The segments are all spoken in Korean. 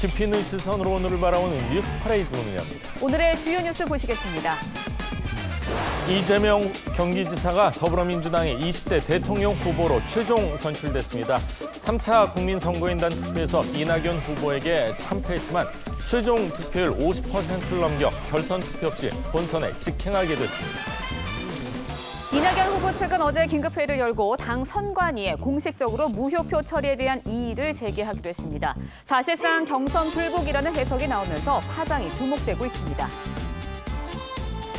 깊이 있는 시선으로 오늘을 바라보는 뉴스 퍼레이드 문의합니다. 오늘의 주요 뉴스 보시겠습니다. 이재명 경기지사가 더불어민주당의 20대 대통령 후보로 최종 선출됐습니다. 3차 국민선거인단 투표에서 이낙연 후보에게 참패했지만 최종 득표율 50%를 넘겨 결선 투표 없이 본선에 직행하게 됐습니다. 이낙연 후보 측은 어제 긴급회의를 열고 당 선관위에 공식적으로 무효표 처리에 대한 이의를 제기하기로 했습니다. 사실상 경선 불복이라는 해석이 나오면서 파장이 주목되고 있습니다.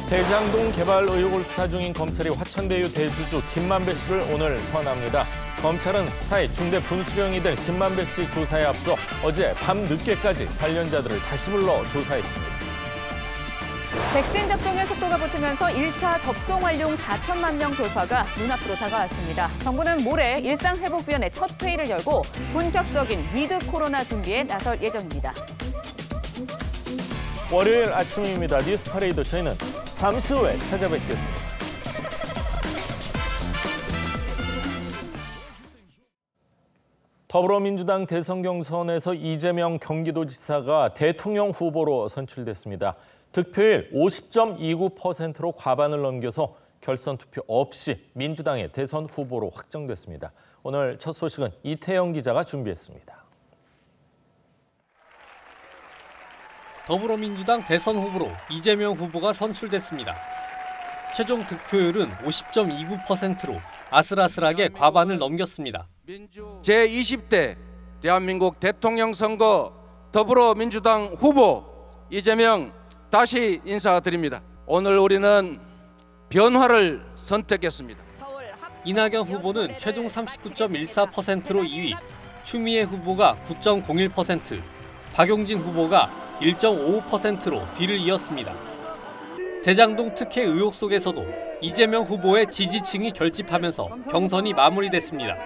대장동 개발 의혹을 수사 중인 검찰이 화천대유 대주주 김만배 씨를 오늘 소환합니다. 검찰은 수사에 중대 분수령이 된 김만배 씨 조사에 앞서 어제 밤늦게까지 관련자들을 다시 불러 조사했습니다. 백신 접종의 속도가 붙으면서 1차 접종 완료 4천만 명 돌파가 눈앞으로 다가왔습니다. 정부는 모레 일상회복위원회 첫 회의를 열고 본격적인 위드 코로나 준비에 나설 예정입니다. 월요일 아침입니다. 뉴스 퍼레이드 저희는 잠시 후에 찾아뵙겠습니다. 더불어민주당 대선 경선에서 이재명 경기도지사가 대통령 후보로 선출됐습니다. 득표율 50.29%로 과반을 넘겨서 결선 투표 없이 민주당의 대선 후보로 확정됐습니다. 오늘 첫 소식은 이태영 기자가 준비했습니다. 더불어민주당 대선 후보로 이재명 후보가 선출됐습니다. 최종 득표율은 50.29%로 아슬아슬하게 과반을 넘겼습니다. 제20대 대한민국 대통령 선거 더불어민주당 후보 이재명 다시 인사드립니다. 오늘 우리는 변화를 선택했습니다. 이낙연 후보는 최종 39.14%로 2위, 추미애 후보가 9.01%, 박용진 후보가 1.55%로 뒤를 이었습니다. 대장동 특혜 의혹 속에서도 이재명 후보의 지지층이 결집하면서 경선이 마무리됐습니다.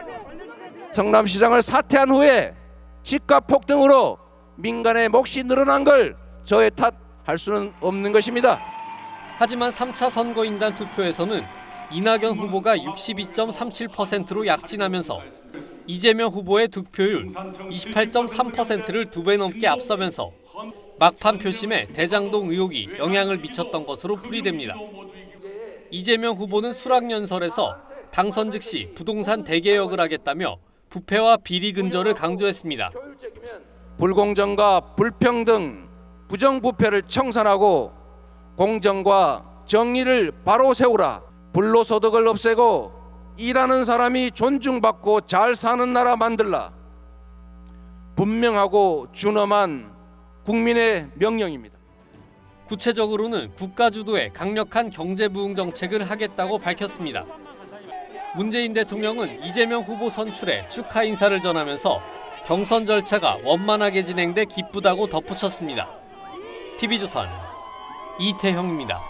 성남시장을 사퇴한 후에 집값 폭등으로 민간의 몫이 늘어난 걸 저의 탓할 수는 없는 것입니다. 하지만 3차 선거인단 투표에서는 이낙연 후보가 62.37%로 약진하면서 이재명 후보의 득표율 28.3%를 2배 넘게 앞서면서 막판 표심에 대장동 의혹이 영향을 미쳤던 것으로 풀이됩니다. 이재명 후보는 수락연설에서 당선 즉시 부동산 대개혁을 하겠다며 부패와 비리 근절을 강조했습니다. 불공정과 불평등, 부정부패를 청산하고 공정과 정의를 바로 세우라. 불로소득을 없애고 일하는 사람이 존중받고 잘 사는 나라 만들라. 분명하고 준엄한 국민의 명령입니다. 구체적으로는 국가 주도의 강력한 경제 부흥 정책을 하겠다고 밝혔습니다. 문재인 대통령은 이재명 후보 선출에 축하 인사를 전하면서 경선 절차가 원만하게 진행돼 기쁘다고 덧붙였습니다. TV조선 이태형입니다.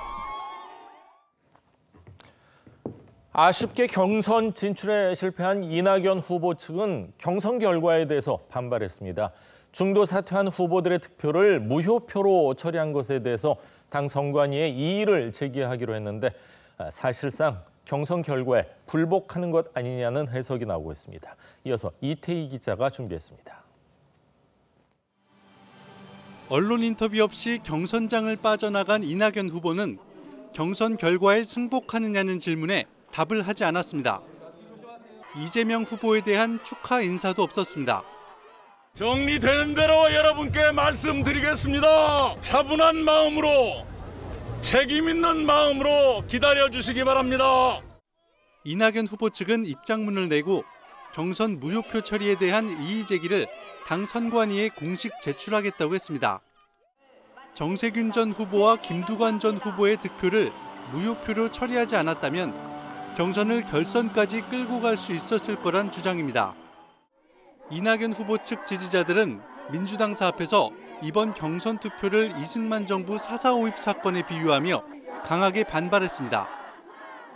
아쉽게 경선 진출에 실패한 이낙연 후보 측은 경선 결과에 대해서 반발했습니다. 중도 사퇴한 후보들의 득표를 무효표로 처리한 것에 대해서 당 선관위에 이의를 제기하기로 했는데 사실상 경선 결과에 불복하는 것 아니냐는 해석이 나오고 있습니다. 이어서 이태희 기자가 준비했습니다. 언론 인터뷰 없이 경선장을 빠져나간 이낙연 후보는 경선 결과에 승복하느냐는 질문에 답을 하지 않았습니다. 이재명 후보에 대한 축하 인사도 없었습니다. 정리되는 대로 여러분께 말씀드리겠습니다. 차분한 마음으로 책임 있는 마음으로 기다려주시기 바랍니다. 이낙연 후보 측은 입장문을 내고 경선 무효표 처리에 대한 이의 제기를 당 선관위에 공식 제출하겠다고 했습니다. 정세균 전 후보와 김두관 전 후보의 득표를 무효표로 처리하지 않았다면 경선을 결선까지 끌고 갈 수 있었을 거란 주장입니다. 이낙연 후보 측 지지자들은 민주당사 앞에서 이번 경선 투표를 이승만 정부 4.4 5.입 사건에 비유하며 강하게 반발했습니다.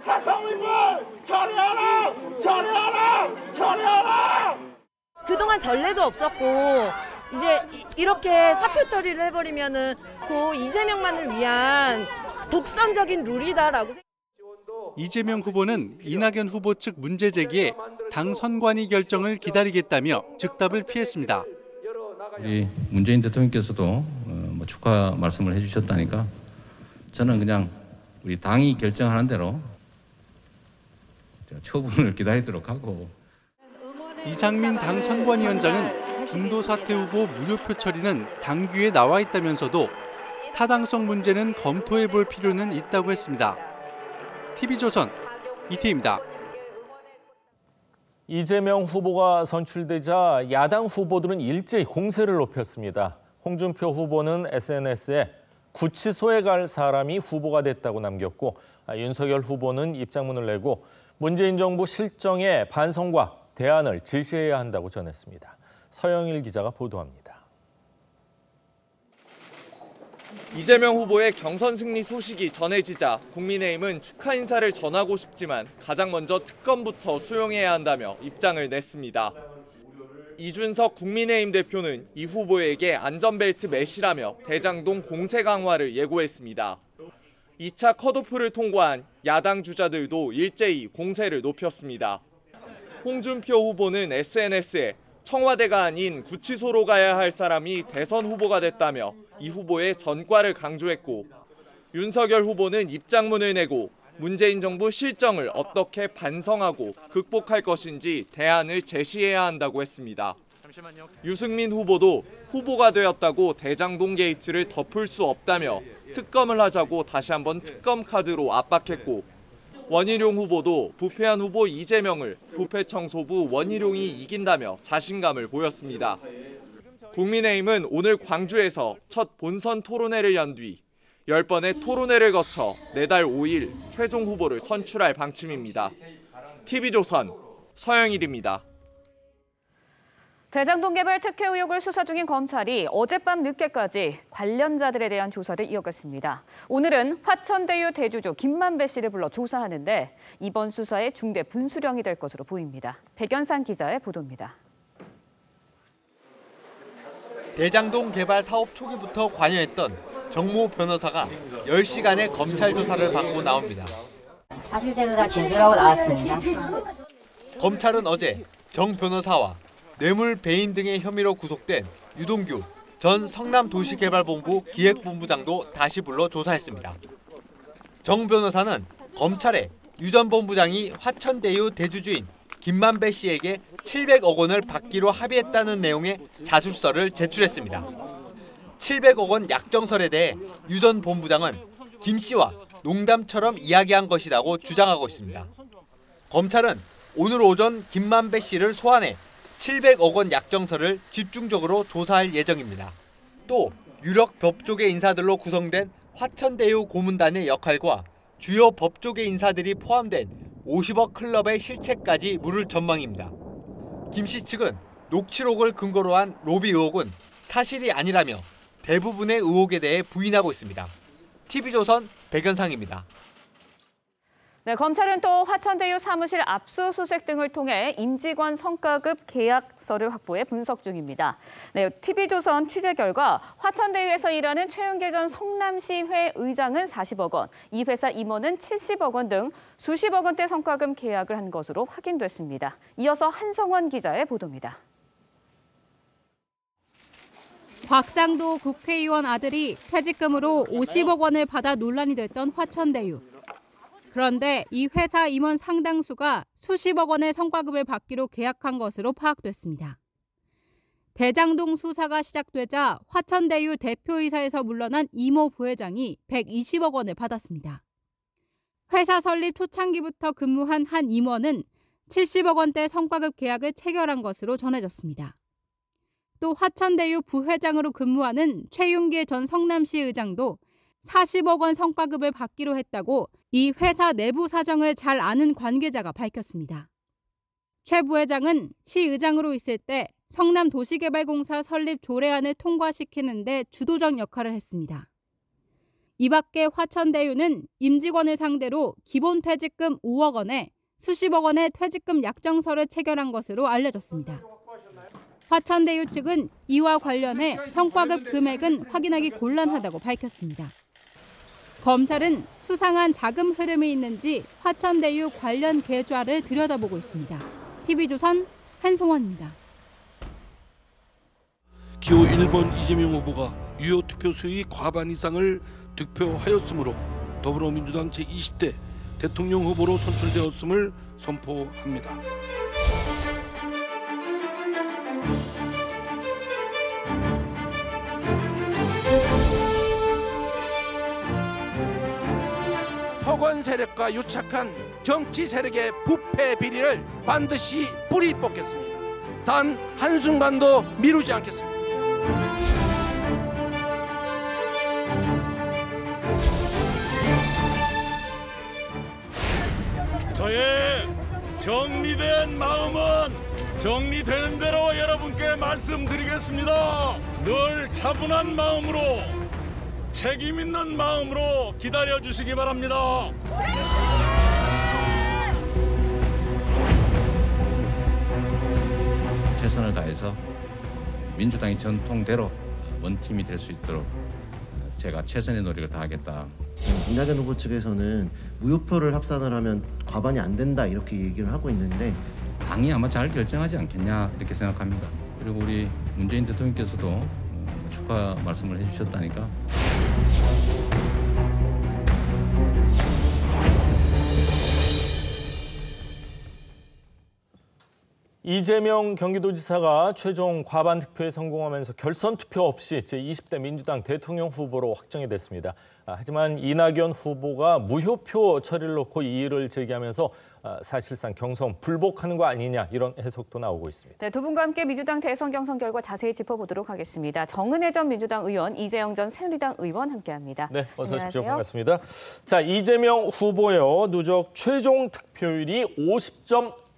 4.4 5.입을 처리하라! 처리하라! 처리하라! 그동안 전례도 없었고 이제 이렇게 사표 처리를 해버리면은 그 이재명만을 위한 독선적인 룰이다라고. 이재명 후보는 이낙연 후보 측 문제 제기에 당 선관위 결정을 기다리겠다며 즉답을 피했습니다. 우리 문재인 대통령께서도 축하 말씀을 해주셨다니까 저는 그냥 우리 당이 결정하는 대로 처분을 기다리도록 하고. 이상민 당 선관위원장은 중도 사퇴 후보 무효표 처리는 당규에 나와 있다면서도 타당성 문제는 검토해 볼 필요는 있다고 했습니다. TV조선 이태희입니다. 이재명 후보가 선출되자 야당 후보들은 일제히 공세를 높였습니다. 홍준표 후보는 SNS에 구치소에 갈 사람이 후보가 됐다고 남겼고, 윤석열 후보는 입장문을 내고 문재인 정부 실정에 반성과 대안을 제시해야 한다고 전했습니다. 서영일 기자가 보도합니다. 이재명 후보의 경선 승리 소식이 전해지자 국민의힘은 축하 인사를 전하고 싶지만 가장 먼저 특검부터 수용해야 한다며 입장을 냈습니다. 이준석 국민의힘 대표는 이 후보에게 안전벨트 매시라며 대장동 공세 강화를 예고했습니다. 2차 컷오프를 통과한 야당 주자들도 일제히 공세를 높였습니다. 홍준표 후보는 SNS에 청와대가 아닌 구치소로 가야 할 사람이 대선 후보가 됐다며 이 후보의 전과를 강조했고, 윤석열 후보는 입장문을 내고 문재인 정부 실정을 어떻게 반성하고 극복할 것인지 대안을 제시해야 한다고 했습니다. 유승민 후보도 후보가 되었다고 대장동 게이트를 덮을 수 없다며 특검을 하자고 다시 한번 특검 카드로 압박했고, 원희룡 후보도 부패한 후보 이재명을 부패 청소부 원희룡이 이긴다며 자신감을 보였습니다. 국민의힘은 오늘 광주에서 첫 본선 토론회를 연 뒤 10번의 토론회를 거쳐 내달 5일 최종 후보를 선출할 방침입니다. TV조선 서영일입니다. 대장동 개발 특혜 의혹을 수사 중인 검찰이 어젯밤 늦게까지 관련자들에 대한 조사를 이어갔습니다. 오늘은 화천대유 대주주 김만배 씨를 불러 조사하는데 이번 수사의 중대 분수령이 될 것으로 보입니다. 백연산 기자의 보도입니다. 대장동 개발 사업 초기부터 관여했던 정모 변호사가 10시간의 검찰 조사를 받고 나옵니다. 사실대로 다 진술하고 나왔습니다. 검찰은 어제 정 변호사와 뇌물 배임 등의 혐의로 구속된 유동규 전 성남도시개발본부 기획본부장도 다시 불러 조사했습니다. 정 변호사는 검찰에 유 전 본부장이 화천대유 대주주인 김만배 씨에게 700억 원을 받기로 합의했다는 내용의 자술서를 제출했습니다. 700억 원 약정설에 대해 유 전 본부장은 김 씨와 농담처럼 이야기한 것이라고 주장하고 있습니다. 검찰은 오늘 오전 김만배 씨를 소환해 700억 원 약정서를 집중적으로 조사할 예정입니다. 또 유력 법조계 인사들로 구성된 화천대유 고문단의 역할과 주요 법조계 인사들이 포함된 50억 클럽의 실체까지 물을 전망입니다. 김 씨 측은 녹취록을 근거로 한 로비 의혹은 사실이 아니라며 대부분의 의혹에 대해 부인하고 있습니다. TV조선 백연상입니다. 네, 검찰은 또 화천대유 사무실 압수수색 등을 통해 임직원 성과급 계약서를 확보해 분석 중입니다. 네, TV조선 취재 결과 화천대유에서 일하는 최윤길 전 성남시회 의장은 40억 원, 이 회사 임원은 70억 원 등 수십억 원대 성과금 계약을 한 것으로 확인됐습니다. 이어서 한성원 기자의 보도입니다. 곽상도 국회의원 아들이 퇴직금으로 50억 원을 받아 논란이 됐던 화천대유. 그런데 이 회사 임원 상당수가 수십억 원의 성과급을 받기로 계약한 것으로 파악됐습니다. 대장동 수사가 시작되자 화천대유 대표이사에서 물러난 이모 부회장이 120억 원을 받았습니다. 회사 설립 초창기부터 근무한 한 임원은 70억 원대 성과급 계약을 체결한 것으로 전해졌습니다. 또 화천대유 부회장으로 근무하는 최윤길 전 성남시 의장도 40억 원 성과급을 받기로 했다고 이 회사 내부 사정을 잘 아는 관계자가 밝혔습니다. 최 부회장은 시의장으로 있을 때 성남도시개발공사 설립 조례안을 통과시키는 데 주도적 역할을 했습니다. 이 밖에 화천대유는 임직원을 상대로 기본 퇴직금 5억 원에 수십억 원의 퇴직금 약정서를 체결한 것으로 알려졌습니다. 화천대유 측은 이와 관련해 성과급 금액은 확인하기 곤란하다고 밝혔습니다. 검찰은 수상한 자금 흐름이 있는지 화천대유 관련 계좌를 들여다보고 있습니다. TV조선 한송원입니다. 기호 1번 이재명 후보가 유효 투표 수의 과반 이상을 득표하였으므로 더불어민주당 제20대 대통령 후보로 선출되었음을 선포합니다. 토건 세력과 유착한 정치 세력의 부패 비리를 반드시 뿌리 뽑겠습니다. 단 한순간도 미루지 않겠습니다. 저의 정리된 마음은 정리되는 대로 여러분께 말씀드리겠습니다. 늘 차분한 마음으로 책임 있는 마음으로 기다려 주시기 바랍니다. 최선을 다해서 민주당의 전통대로 원팀이 될 수 있도록 제가 최선의 노력을 다하겠다. 이낙연 후보 측에서는 무효표를 합산을 하면 과반이 안 된다 이렇게 얘기를 하고 있는데 당이 아마 잘 결정하지 않겠냐 이렇게 생각합니다. 그리고 우리 문재인 대통령께서도 축하 말씀을 해주셨다니까. 이재명 경기도지사가 최종 과반 득표에 성공하면서 결선 투표 없이 제20대 민주당 대통령 후보로 확정이 됐습니다. 하지만 이낙연 후보가 무효표 처리를 놓고 이의를 제기하면서 사실상 경선 불복하는 거 아니냐 이런 해석도 나오고 있습니다. 네, 두 분과 함께 민주당 대선 경선 결과 자세히 짚어보도록 하겠습니다. 정은혜 전 민주당 의원, 이재영 전 새누리당 의원 함께합니다. 네, 어서 오십시오. 반갑습니다. 자, 이재명 후보요 누적 최종 득표율이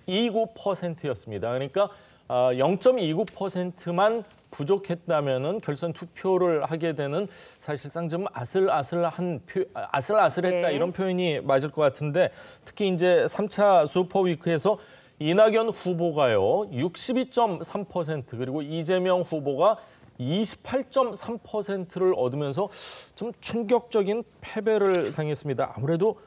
50.29%였습니다. 그러니까 0.29%만 부족했다면은 결선 투표를 하게 되는 사실상 좀 아슬아슬했다 네. 이런 표현이 맞을 것 같은데 특히 이제 3차 슈퍼위크에서 이낙연 후보가요 62.3% 그리고 이재명 후보가 28.3%를 얻으면서 좀 충격적인 패배를 당했습니다. 아무래도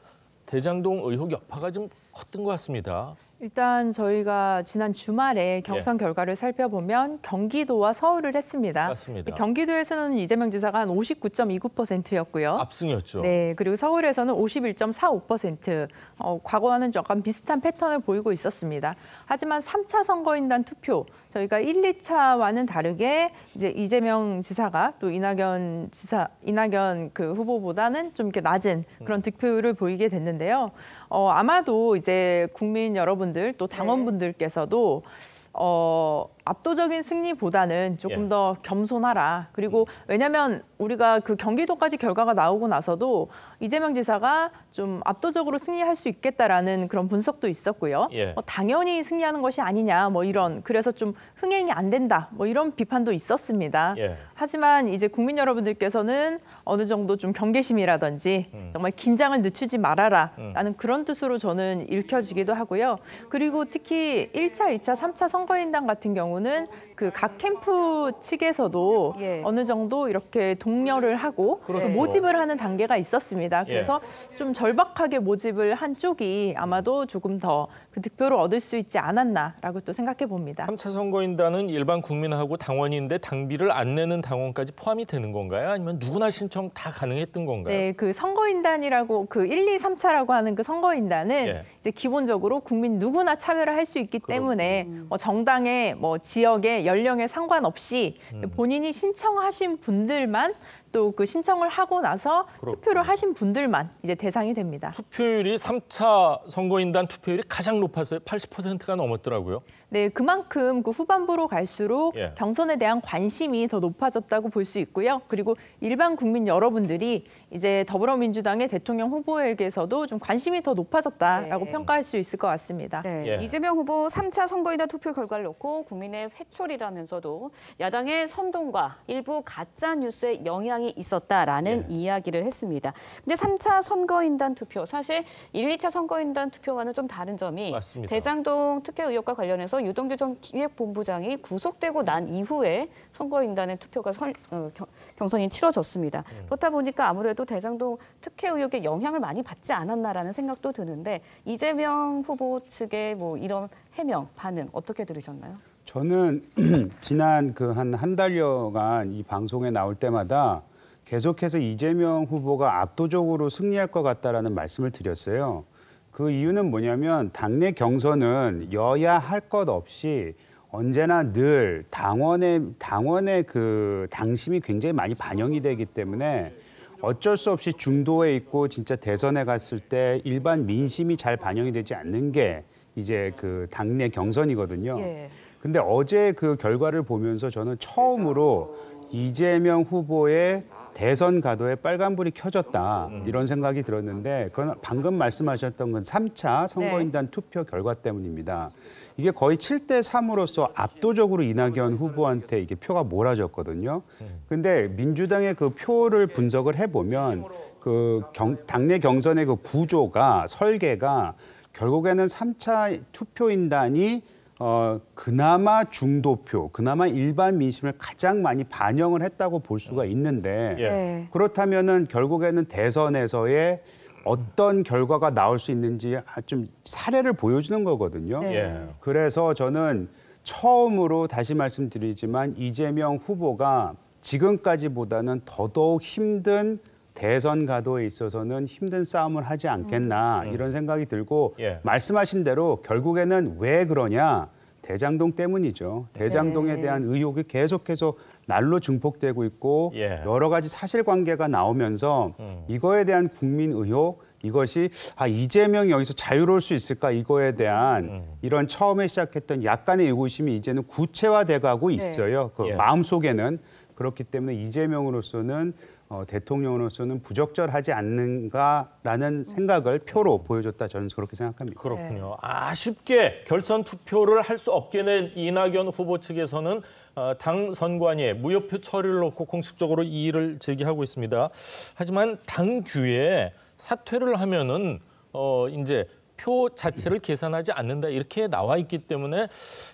대장동 의혹 여파가 좀 컸던 것 같습니다. 일단 저희가 지난 주말에 경선 결과를 살펴보면 경기도와 서울을 했습니다. 맞습니다. 경기도에서는 이재명 지사가 한 59.29%였고요. 압승이었죠. 네, 그리고 서울에서는 51.45%. 과거와는 약간 비슷한 패턴을 보이고 있었습니다. 하지만 3차 선거인단 투표, 저희가 1, 2차와는 다르게 이제 이재명 지사가 또 이낙연 그 후보보다는 좀 이렇게 낮은 그런 득표율을 보이게 됐는데요. 아마도 이제 국민 여러분들 또 당원분들께서도 압도적인 승리보다는 조금 더 겸손하라. 그리고 왜냐하면 우리가 그 경기도까지 결과가 나오고 나서도 이재명 지사가 좀 압도적으로 승리할 수 있겠다라는 그런 분석도 있었고요. 당연히 승리하는 것이 아니냐 뭐 이런 그래서 좀 흥행이 안 된다 뭐 이런 비판도 있었습니다. 하지만 이제 국민 여러분들께서는 어느 정도 좀 경계심이라든지 정말 긴장을 늦추지 말아라라는 그런 뜻으로 저는 읽혀지기도 하고요. 그리고 특히 1차, 2차, 3차 선거인단 같은 경우는 그 각 캠프 측에서도 어느 정도 이렇게 독려를 하고 모집을 하는 단계가 있었습니다. 그래서 좀 절박하게 모집을 한 쪽이 아마도 조금 더 그 득표를 얻을 수 있지 않았나라고 또 생각해 봅니다. 3차 선거인단은 일반 국민하고 당원인데 당비를 안 내는 당원까지 포함이 되는 건가요? 아니면 누구나 신청 다 가능했던 건가요? 네, 그 선거인단이라고 그 1, 2, 3차라고 하는 그 선거인단은 이제 기본적으로 국민 누구나 참여를 할 수 있기 때문에 정당의 뭐 지역의 연령에 상관없이 본인이 신청하신 분들만 또 그 신청을 하고 나서 투표를 하신 분들만 이제 대상이 됩니다. 투표율이 3차 선거인단 투표율이 가장 높았어요. 80%가 넘었더라고요. 네, 그만큼 그 후반부로 갈수록 경선에 대한 관심이 더 높아졌다고 볼 수 있고요. 그리고 일반 국민 여러분들이 이제 더불어민주당의 대통령 후보에게서도 좀 관심이 더 높아졌다라고 평가할 수 있을 것 같습니다. 이재명 후보 3차 선거인단 투표 결과를 놓고 국민의 회초리라면서도 야당의 선동과 일부 가짜 뉴스에 영향이 있었다라는 이야기를 했습니다. 근데 3차 선거인단 투표 사실 1, 2차 선거인단 투표와는 좀 다른 점이 대장동 특혜 의혹과 관련해서 유동규 전 기획본부장이 구속되고 난 이후에 선거인단의 투표가 경선이 치러졌습니다. 그렇다 보니까 아무래도 대장동 특혜 의혹에 영향을 많이 받지 않았나라는 생각도 드는데 이재명 후보 측의 뭐 이런 해명, 반응 어떻게 들으셨나요? 저는 지난 그 한 달여간 이 방송에 나올 때마다 계속해서 이재명 후보가 압도적으로 승리할 것 같다라는 말씀을 드렸어요. 그 이유는 뭐냐면 당내 경선은 여야 할 것 없이 언제나 늘 당원의 그 당심이 굉장히 많이 반영이 되기 때문에 어쩔 수 없이 중도에 있고 진짜 대선에 갔을 때 일반 민심이 잘 반영이 되지 않는 게 이제 그 당내 경선이거든요. 근데 어제 그 결과를 보면서 저는 처음으로 이재명 후보의 대선 가도에 빨간불이 켜졌다 이런 생각이 들었는데 그건 방금 말씀하셨던 건 3차 선거인단 투표 결과 때문입니다. 이게 거의 7대3으로서 압도적으로 이낙연 후보한테 이게 표가 몰아졌거든요. 근데 민주당의 그 표를 분석을 해보면 그 당내 경선의 그 구조가 설계가 결국에는 3차 투표인단이 그나마 중도표, 그나마 일반 민심을 가장 많이 반영을 했다고 볼 수가 있는데 그렇다면은 결국에는 대선에서의 어떤 결과가 나올 수 있는지 좀 사례를 보여주는 거거든요. 그래서 저는 처음으로 다시 말씀드리지만 이재명 후보가 지금까지보다는 더더욱 힘든 대선 가도에 있어서는 힘든 싸움을 하지 않겠나 이런 생각이 들고 말씀하신 대로 결국에는 왜 그러냐. 대장동 때문이죠. 대장동에 대한 의혹이 계속해서 날로 증폭되고 있고 여러 가지 사실관계가 나오면서 이거에 대한 국민 의혹, 이것이 이재명이 여기서 자유로울 수 있을까 이거에 대한 이런 처음에 시작했던 약간의 의구심이 이제는 구체화돼가고 있어요. 그 마음속에는. 그렇기 때문에 이재명으로서는 대통령으로서는 부적절하지 않는가라는 생각을 표로 보여줬다 저는 그렇게 생각합니다. 그렇군요. 아쉽게 결선 투표를 할 수 없게 된 이낙연 후보 측에서는 당 선관위에 무효표 처리를 놓고 공식적으로 이의를 제기하고 있습니다. 하지만 당규에 사퇴를 하면은 이제 표 자체를 계산하지 않는다 이렇게 나와 있기 때문에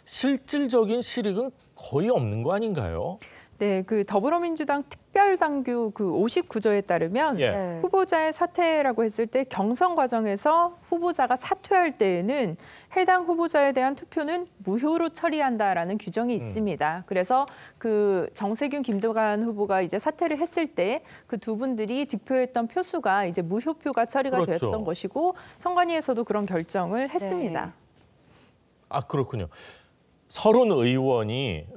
실질적인 실익은 거의 없는 거 아닌가요? 네, 그 더불어민주당 특별당규 그 59조에 따르면 후보자의 사퇴라고 했을 때 경선 과정에서 후보자가 사퇴할 때에는 해당 후보자에 대한 투표는 무효로 처리한다라는 규정이 있습니다. 그래서 그 정세균, 김두관 후보가 이제 사퇴를 했을 때 그 두 분들이 득표했던 표수가 이제 무효표가 처리가 되었던 것이고 선관위에서도 그런 결정을 했습니다. 아, 그렇군요. 서른 의원이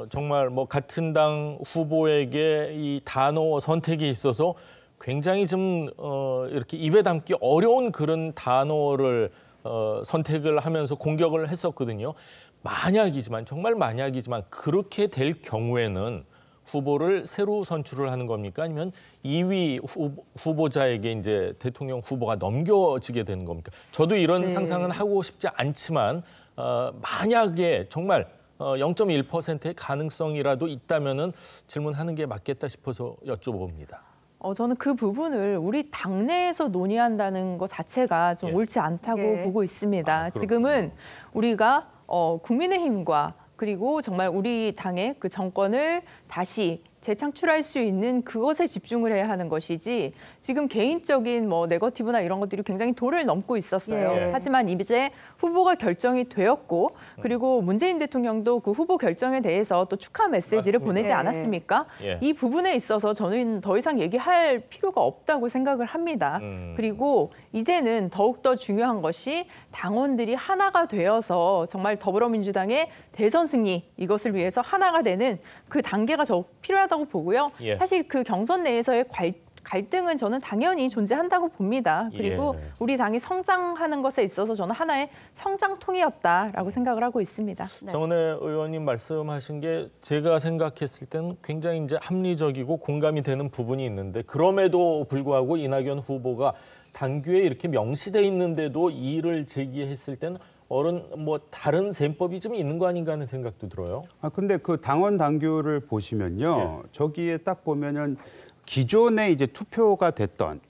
정말 뭐 같은 당 후보에게 이 단어 선택에 있어서 굉장히 좀 이렇게 입에 담기 어려운 그런 단어를 선택을 하면서 공격을 했었거든요. 만약이지만 정말 만약이지만 그렇게 될 경우에는 후보를 새로 선출을 하는 겁니까? 아니면 2위 후보자에게 이제 대통령 후보가 넘겨지게 되는 겁니까? 저도 이런 상상은 하고 싶지 않지만 만약에 정말 0.1%의 가능성이라도 있다면은 질문하는 게 맞겠다 싶어서 여쭤봅니다. 저는 그 부분을 우리 당내에서 논의한다는 것 자체가 좀 옳지 않다고 보고 있습니다. 지금은 우리가 국민의힘과 그리고 정말 우리 당의 그 정권을 다시 재창출할 수 있는 그것에 집중을 해야 하는 것이지 지금 개인적인 뭐 네거티브나 이런 것들이 굉장히 도를 넘고 있었어요. 하지만 이제 후보가 결정이 되었고 그리고 문재인 대통령도 그 후보 결정에 대해서 또 축하 메시지를 보내지 않았습니까? 이 부분에 있어서 저는 더 이상 얘기할 필요가 없다고 생각을 합니다. 그리고 이제는 더욱더 중요한 것이 당원들이 하나가 되어서 정말 더불어민주당의 대선 승리 이것을 위해서 하나가 되는 그 단계가 더 필요하다고 보고요. 사실 그 경선 내에서의 갈등은 저는 당연히 존재한다고 봅니다. 그리고 우리 당이 성장하는 것에 있어서 저는 하나의 성장통이었다라고 생각을 하고 있습니다. 정은혜 의원님 말씀하신 게 제가 생각했을 때는 굉장히 이제 합리적이고 공감이 되는 부분이 있는데 그럼에도 불구하고 이낙연 후보가 당규에 이렇게 명시돼 있는데도 이의를 제기했을 때는 뭐 다른 셈법이 좀 있는 거 아닌가 하는 생각도 들어요. 근데 그 당원 당규를 보시면요. 저기에 딱 보면은 기존에 이제 투표가 됐던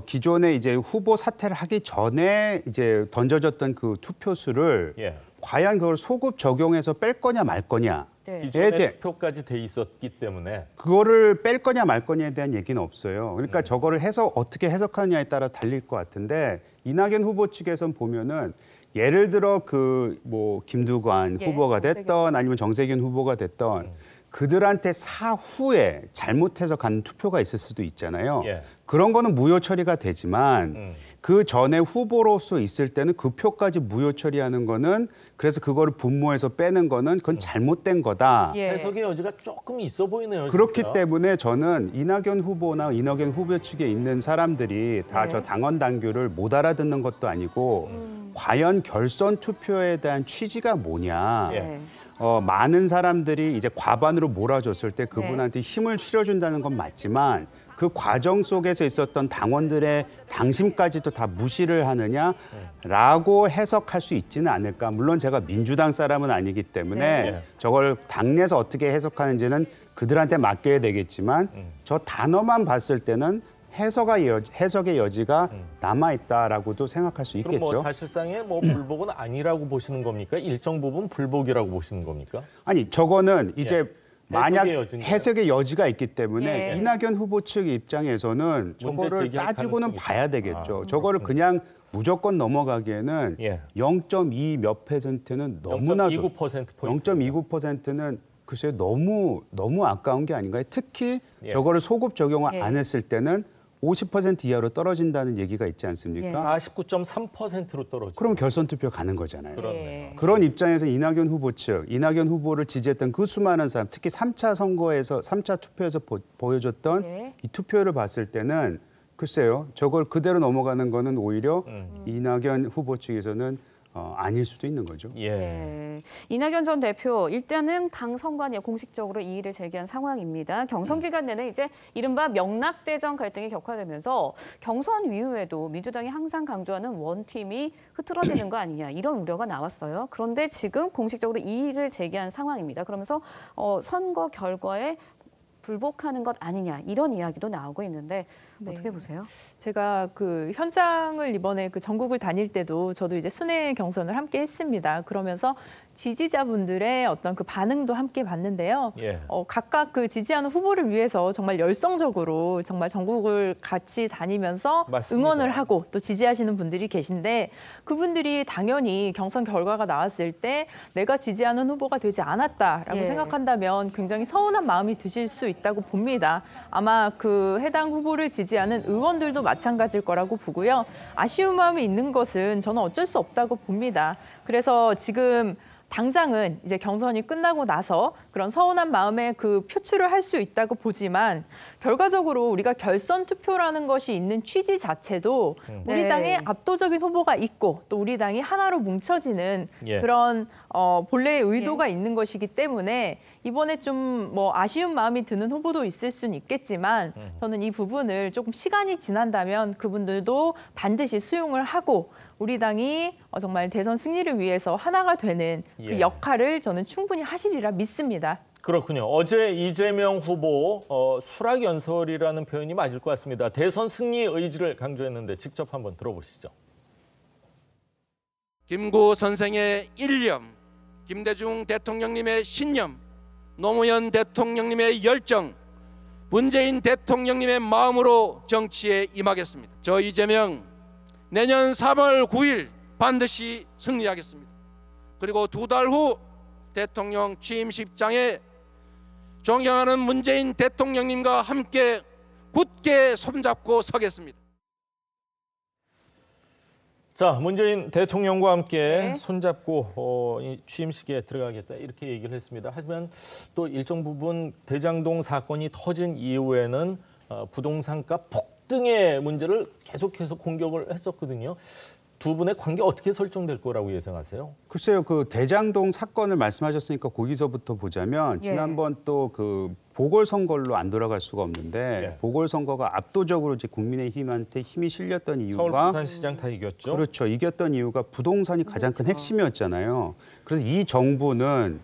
기존에 이제 후보 사퇴를 하기 전에 이제 던져졌던 그 투표수를 과연 그걸 소급 적용해서 뺄 거냐 말 거냐. 기존에 투표까지 돼 있었기 때문에 그거를 뺄 거냐 말 거냐에 대한 얘기는 없어요. 그러니까 저거를 어떻게 해석하느냐에 따라 달릴 것 같은데 이낙연 후보 측에선 보면은 예를 들어 그 뭐 김두관 예, 후보가 됐던 아니면 정세균 후보가 됐던 그들한테 사후에 잘못해서 간 투표가 있을 수도 있잖아요. 예. 그런 거는 무효 처리가 되지만 그 전에 후보로서 있을 때는 그 표까지 무효 처리하는 거는 그래서 그거를 분모해서 빼는 거는 그건 잘못된 거다. 예. 해석의 여지가 조금 있어 보이네요. 그렇기 진짜. 때문에 저는 이낙연 후보나 이낙연 후보 측에 있는 사람들이 다 저 당원 당규를 못 알아듣는 것도 아니고 과연 결선 투표에 대한 취지가 뭐냐. 예. 많은 사람들이 이제 과반으로 몰아줬을 때 그분한테 힘을 실어준다는 건 맞지만 그 과정 속에서 있었던 당원들의 당심까지도 다 무시를 하느냐라고 해석할 수 있지는 않을까. 물론 제가 민주당 사람은 아니기 때문에 저걸 당내에서 어떻게 해석하는지는 그들한테 맡겨야 되겠지만 저 단어만 봤을 때는 해석의 여지가 남아있다라고도 생각할 수 그럼 있겠죠. 뭐 사실상의 뭐 불복은 아니라고 보시는 겁니까? 일정 부분 불복이라고 보시는 겁니까? 아니 저거는 이제 만약 여지인가요? 해석의 여지가 있기 때문에 예. 이낙연 후보 측 입장에서는 저거를 제기할 따지고는 가능성이 봐야 되겠죠. 저거를 그냥 무조건 넘어가기에는 0.2 몇 %는 너무나도 0.29%는 글쎄요 너무 아까운 게 아닌가요? 특히 저거를 소급 적용을 안 했을 때는 50% 이하로 떨어진다는 얘기가 있지 않습니까? 49.3%로 떨어지죠. 그럼 결선 투표 가는 거잖아요. 그렇네요. 그런 입장에서 이낙연 후보 측, 이낙연 후보를 지지했던 그 수많은 사람, 특히 3차 선거에서 3차 투표에서 보여줬던 이 투표를 봤을 때는 글쎄요, 저걸 그대로 넘어가는 거는 오히려 이낙연 후보 측에서는 아닐 수도 있는 거죠. 예. 이낙연 전 대표 일단은 당 선관위에 공식적으로 이의를 제기한 상황입니다. 경선 기간 내내 이제 이른바 명락대전 갈등이 격화되면서 경선 이후에도 민주당이 항상 강조하는 원팀이 흐트러지는 거 아니냐 이런 우려가 나왔어요. 그런데 지금 공식적으로 이의를 제기한 상황입니다. 그러면서 선거 결과에 불복하는 것 아니냐 이런 이야기도 나오고 있는데 어떻게 보세요? 제가 그 현장을 이번에 그 전국을 다닐 때도 저도 이제 순회 경선을 함께 했습니다. 그러면서 지지자분들의 어떤 그 반응도 함께 봤는데요. 각각 그 지지하는 후보를 위해서 정말 열성적으로 정말 전국을 같이 다니면서 응원을 하고 또 지지하시는 분들이 계신데 그분들이 당연히 경선 결과가 나왔을 때 내가 지지하는 후보가 되지 않았다라고 생각한다면 굉장히 서운한 마음이 드실 수 있다고 봅니다. 아마 그 해당 후보를 지지하는 의원들도 마찬가지일 거라고 보고요. 아쉬운 마음이 있는 것은 저는 어쩔 수 없다고 봅니다. 그래서 지금 당장은 이제 경선이 끝나고 나서 그런 서운한 마음에 그 표출을 할 수 있다고 보지만 결과적으로 우리가 결선 투표라는 것이 있는 취지 자체도 우리 당에 압도적인 후보가 있고 또 우리 당이 하나로 뭉쳐지는 그런 본래의 의도가 있는 것이기 때문에 이번에 좀 뭐 아쉬운 마음이 드는 후보도 있을 수는 있겠지만 저는 이 부분을 조금 시간이 지난다면 그분들도 반드시 수용을 하고 우리 당이 정말 대선 승리를 위해서 하나가 되는 그 역할을 저는 충분히 하시리라 믿습니다. 그렇군요. 어제 이재명 후보 수락연설이라는 표현이 맞을 것 같습니다. 대선 승리 의지를 강조했는데 직접 한번 들어보시죠. 김구 선생의 일념, 김대중 대통령님의 신념, 노무현 대통령님의 열정, 문재인 대통령님의 마음으로 정치에 임하겠습니다. 저 이재명 내년 3월 9일 반드시 승리하겠습니다. 그리고 2달 후 대통령 취임식장에 존경하는 문재인 대통령님과 함께 굳게 손잡고 서겠습니다. 자, 문재인 대통령과 함께 손잡고 취임식에 들어가겠다 이렇게 얘기를 했습니다. 하지만 또 일정 부분 대장동 사건이 터진 이후에는 부동산가 폭등의 문제를 계속해서 공격을 했었거든요. 두 분의 관계 어떻게 설정될 거라고 예상하세요? 글쎄요, 그 대장동 사건을 말씀하셨으니까 거기서부터 보자면 지난번 또 그 보궐선거로 안 돌아갈 수가 없는데 보궐선거가 압도적으로 이제 국민의힘한테 힘이 실렸던 이유가 서울 부산시장 다 이겼죠. 그렇죠. 이겼던 이유가 부동산이 가장 큰 핵심이었잖아요. 그래서 이 정부는